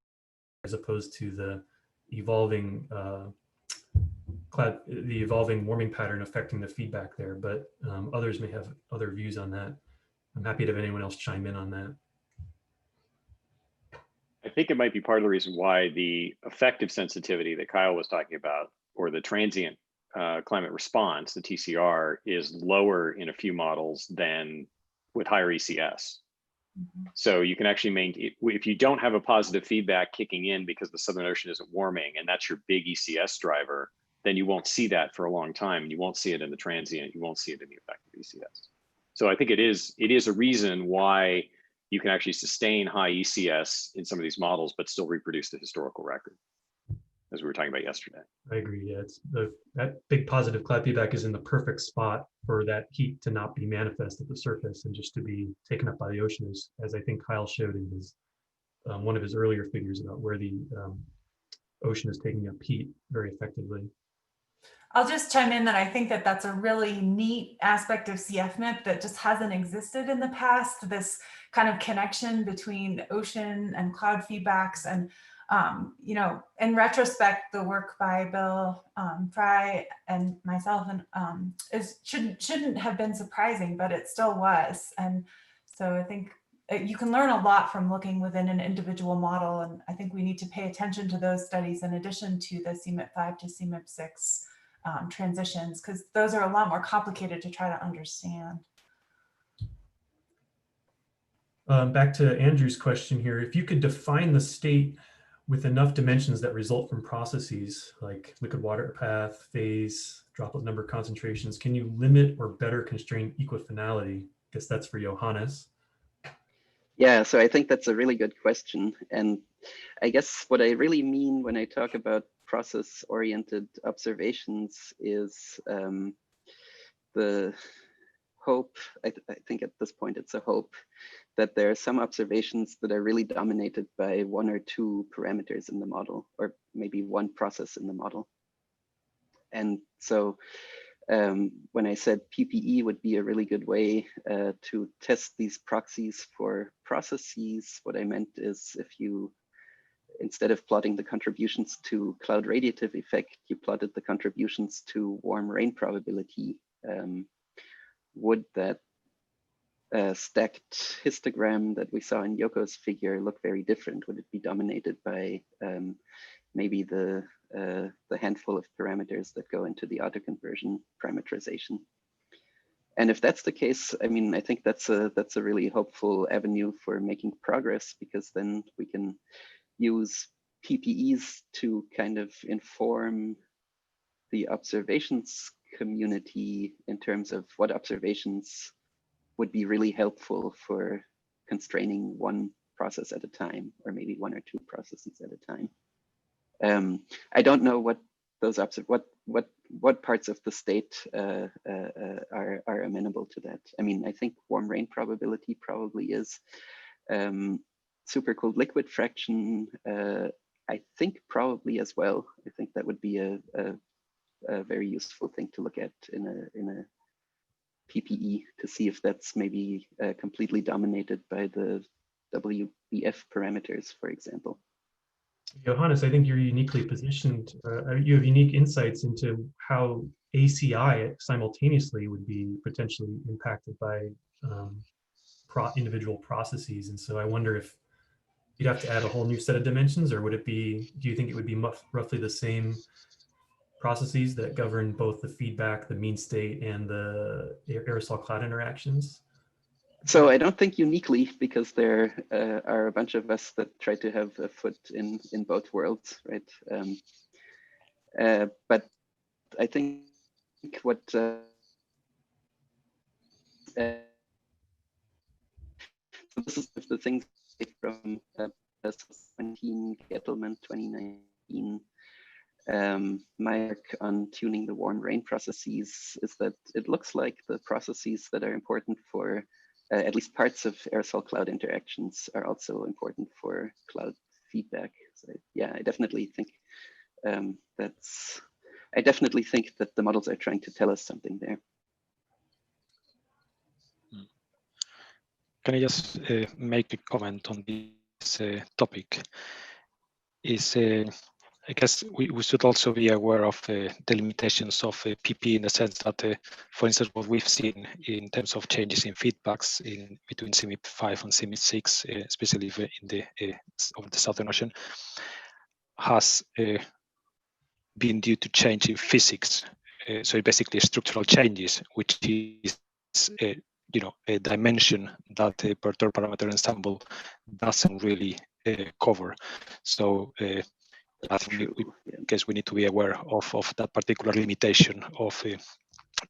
as opposed to the evolving warming pattern affecting the feedback there. But others may have other views on that. I'm happy to have anyone else chime in on that. I think it might be part of the reason why the effective sensitivity that Kyle was talking about, or the transient climate response, the TCR, is lower in a few models than with higher ECS. So you can actually maintain, if you don't have a positive feedback kicking in because the Southern Ocean isn't warming, and that's your big ECS driver, then you won't see that for a long time. You won't see it in the transient, you won't see it in the effective ECS. So I think it is a reason why you can actually sustain high ECS in some of these models, but still reproduce the historical record, as we were talking about yesterday. I agree. Yeah, it's that big positive cloud feedback is in the perfect spot for that heat to not be manifest at the surface and just to be taken up by the ocean, as I think Kyle showed in his one of his earlier figures about where the ocean is taking up heat very effectively. I'll just chime in that I think that that's a really neat aspect of CFMIP that just hasn't existed in the past, this kind of connection between ocean and cloud feedbacks. And, you know, in retrospect, the work by Bill Fry and myself shouldn't have been surprising, but it still was. And so I think you can learn a lot from looking within an individual model. And I think we need to pay attention to those studies in addition to the CMIP5 to CMIP6 transitions, because those are a lot more complicated to try to understand. Back to Andrew's question here, if you could define the state with enough dimensions that result from processes like liquid water path, phase, droplet number, concentrations, can you limit or better constrain equifinality? I guess that's for Johannes. Yeah, so I think that's a really good question. And I guess what I really mean when I talk about process-oriented observations is the hope, I think at this point it's a hope, that there are some observations that are really dominated by one or two parameters in the model, or maybe one process in the model. And so when I said PPE would be a really good way to test these proxies for processes, what I meant is if you, instead of plotting the contributions to cloud radiative effect, you plotted the contributions to warm rain probability, would that stacked histogram that we saw in Yoko's figure look very different? Would it be dominated by maybe the handful of parameters that go into the autoconversion parameterization? And if that's the case, I mean, I think that's a really hopeful avenue for making progress, because then we can use PPEs to kind of inform the observations community in terms of what observations would be really helpful for constraining one process at a time, or maybe one or two processes at a time. I don't know what those what parts of the state are amenable to that. I mean, I think warm rain probability probably is. Supercooled liquid fraction, I think probably as well. I think that would be a very useful thing to look at in a PPE to see if that's maybe completely dominated by the WBF parameters, for example. Johannes, I think you're uniquely positioned. You have unique insights into how ACI simultaneously would be potentially impacted by individual processes. And so I wonder if you'd have to add a whole new set of dimensions, or would it be, do you think it would be roughly the same processes that govern both the feedback, the mean state, and the aerosol cloud interactions? So I don't think uniquely, because there are a bunch of us that try to have a foot in both worlds, right? But I think what so this is the things from 2017, Gettleman 2019. My work on tuning the warm rain processes is that it looks like the processes that are important for at least parts of aerosol cloud interactions are also important for cloud feedback. So yeah, I definitely think that the models are trying to tell us something there. Can I just make a comment on this topic? I guess we should also be aware of the limitations of PP, in the sense that, for instance, what we've seen in terms of changes in feedbacks between CFMIP 5 and CFMIP 6, especially in the Southern Ocean, has been due to change in physics. So basically structural changes, which is a dimension that the perturbed parameter ensemble doesn't really cover. So I think I guess we need to be aware of that particular limitation of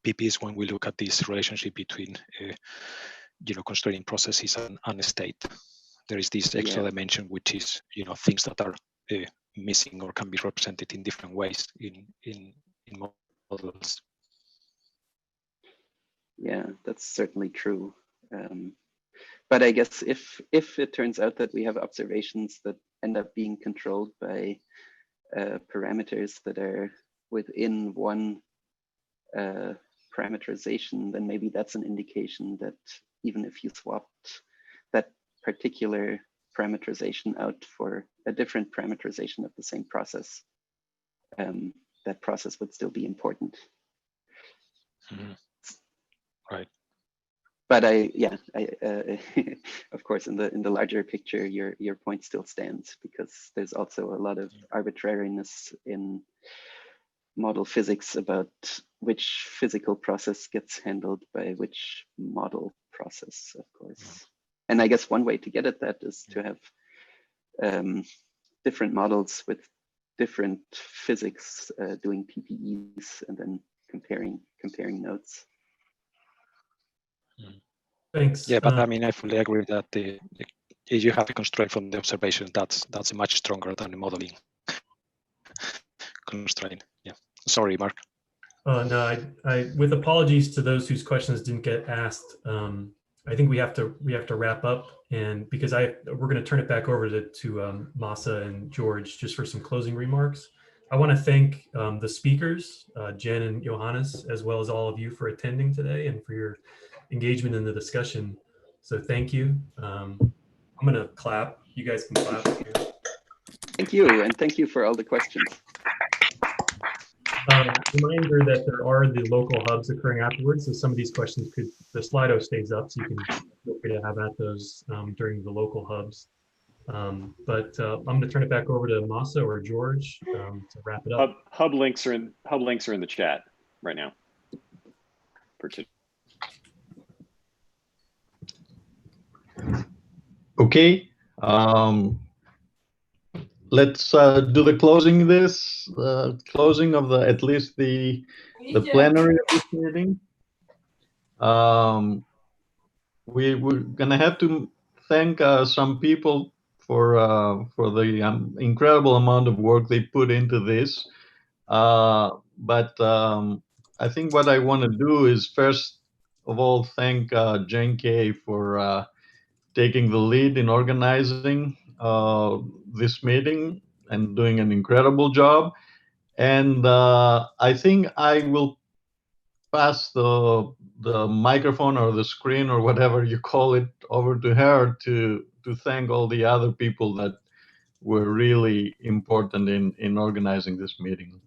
PPs when we look at this relationship between constraining processes and state. There is this extra dimension, which is things that are missing or can be represented in different ways in models. Yeah, that's certainly true. But I guess if it turns out that we have observations that end up being controlled by parameters that are within one parameterization, then maybe that's an indication that even if you swapped that particular parameterization out for a different parameterization of the same process, that process would still be important. Mm-hmm. Right. But of course, in the larger picture, your point still stands, because there's also a lot of arbitrariness in model physics about which physical process gets handled by which model process, of course. And I guess one way to get at that is to have different models with different physics doing PPEs and then comparing notes. Thanks. Yeah, but I mean, I fully agree that if you have a constraint from the observation, that's much stronger than the modeling constraint. Yeah. Sorry, Mark. No, I with apologies to those whose questions didn't get asked. I think we have to wrap up, and because we're going to turn it back over to Masa and George just for some closing remarks. I want to thank the speakers, Jen and Johannes, as well as all of you for attending today and for your engagement in the discussion. So thank you. I'm going to clap. You guys can clap. Thank you, and thank you for all the questions. Reminder that there are the local hubs occurring afterwards, so some of these questions the Slido stays up, so you can feel free to have at those during the local hubs. But I'm going to turn it back over to Masa or George to wrap it up. Hub links are in the chat right now. Okay. Let's do the closing closing of at least the plenary of this meeting. We're gonna have to thank some people for the incredible amount of work they put into this. But I think what I want to do is first of all thank Jen K for taking the lead in organizing this meeting and doing an incredible job. And I think I will pass the microphone or the screen or whatever you call it over to her to thank all the other people that were really important in organizing this meeting.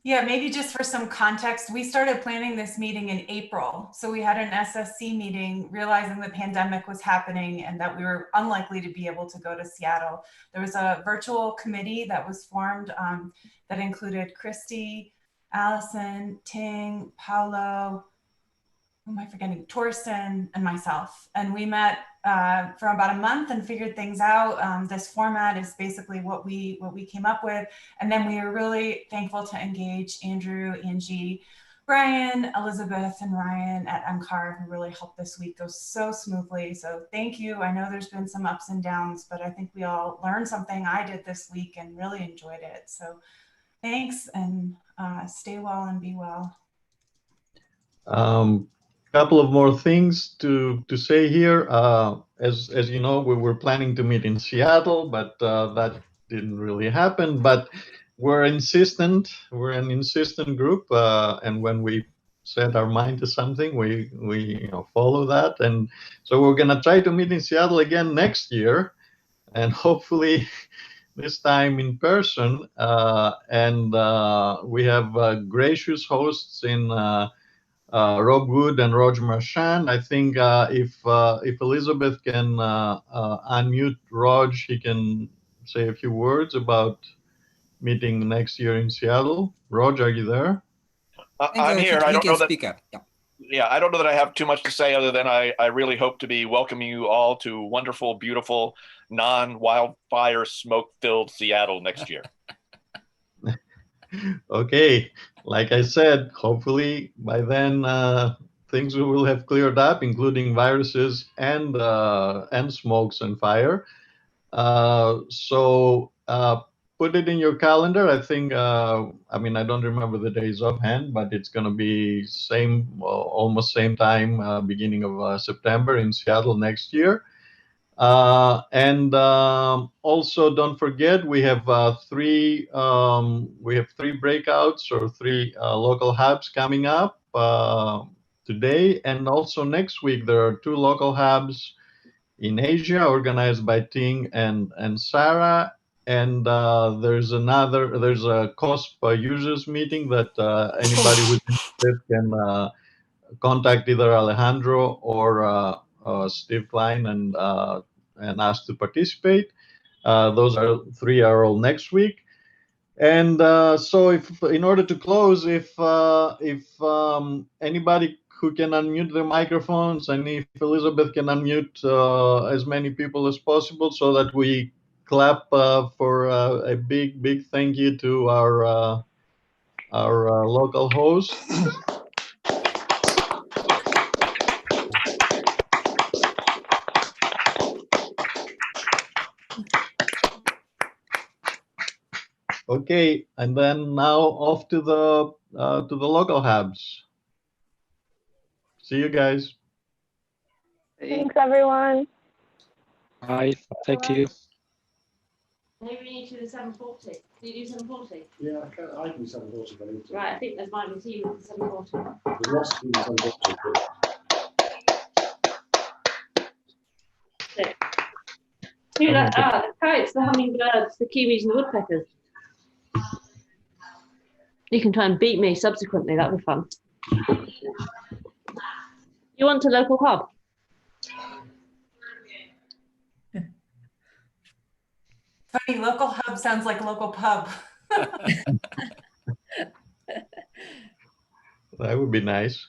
Yeah, maybe just for some context, we started planning this meeting in April. So we had an SSC meeting, realizing the pandemic was happening and that we were unlikely to be able to go to Seattle. There was a virtual committee that was formed that included Christy, Allison, Ting, Paolo, who am I forgetting? Torsten and myself. And we met for about a month and figured things out. This format is basically what we came up with. And then we are really thankful to engage Andrew, Angie, Brian, Elizabeth, and Ryan at MCAR, who really helped this week go so smoothly. So thank you. I know there's been some ups and downs, but I think we all learned something. I did this week and really enjoyed it. So thanks, and stay well and be well. Couple of more things to say here. As you know, we were planning to meet in Seattle, but that didn't really happen. But we're insistent. We're an insistent group, and when we set our mind to something, we follow that. And so we're gonna try to meet in Seattle again next year, and hopefully this time in person. And we have gracious hosts in. Rob Wood and Roger Marchand. I think if Elizabeth can unmute Rog, he can say a few words about meeting next year in Seattle. Rog, are you there? I'm here. I don't know that. Speak up. Yeah. Yeah, I don't know that I have too much to say other than I really hope to be welcoming you all to wonderful, beautiful, non-wildfire smoke-filled Seattle next year. Okay, like I said, hopefully by then things will have cleared up, including viruses and smokes and fire. So put it in your calendar. I think, I mean, I don't remember the days offhand, but it's going to be almost same time, beginning of September in Seattle next year. And also don't forget, we have three breakouts or three local hubs coming up today, and also next week there are two local hubs in Asia organized by Ting and Sarah, and there's a COSP users meeting that anybody who's interested can contact either Alejandro or Steve Klein and ask to participate. Those three are all next week. And so, in order to close, if anybody who can unmute their microphones, and if Elizabeth can unmute as many people as possible, so that we clap for a big thank you to our local hosts. Okay, and then now off to the local hubs. See you guys. Thanks, everyone. Bye. Thank you. Maybe we need to do 740. Do you do 740? Yeah, I can do 740 if I need to. Right, I think there's might be a team with 740. There's lots of teams 740. Who that? The kites, the hummingbirds, the kiwis, and the woodpeckers. You can try and beat me subsequently. That'd be fun. You want a local hub? Funny, local hub sounds like local pub. That would be nice.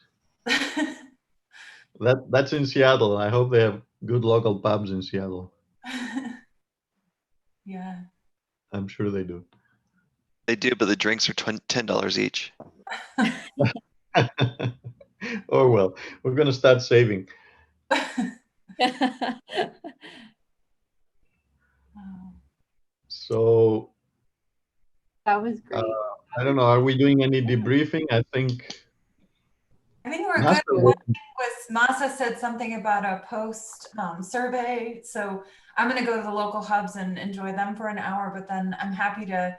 That's in Seattle. I hope they have good local pubs in Seattle. Yeah. I'm sure they do. They do, but the drinks are $10 each. Oh, well, we're going to start saving. So that was great. I don't know. Are we doing any debriefing? I think we're good. One thing was Masa said something about a post survey. So I'm going to go to the local hubs and enjoy them for an hour, but then I'm happy to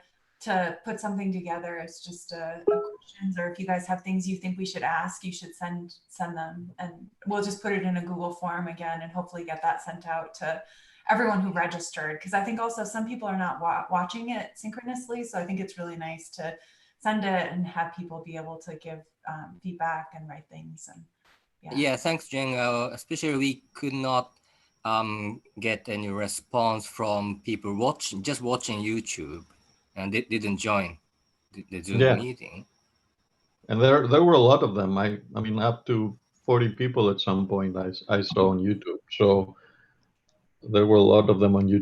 put something together. It's just questions, or if you guys have things you think we should ask, you should send them, and we'll just put it in a Google form again and hopefully get that sent out to everyone who registered, because I think also some people are not watching it synchronously, so I think it's really nice to send it and have people be able to give feedback and write things. And yeah, thanks, Jen. Especially we could not get any response from people just watching YouTube, and they didn't join the Zoom meeting. And there were a lot of them. I mean, up to 40 people at some point I saw on YouTube. So there were a lot of them on YouTube.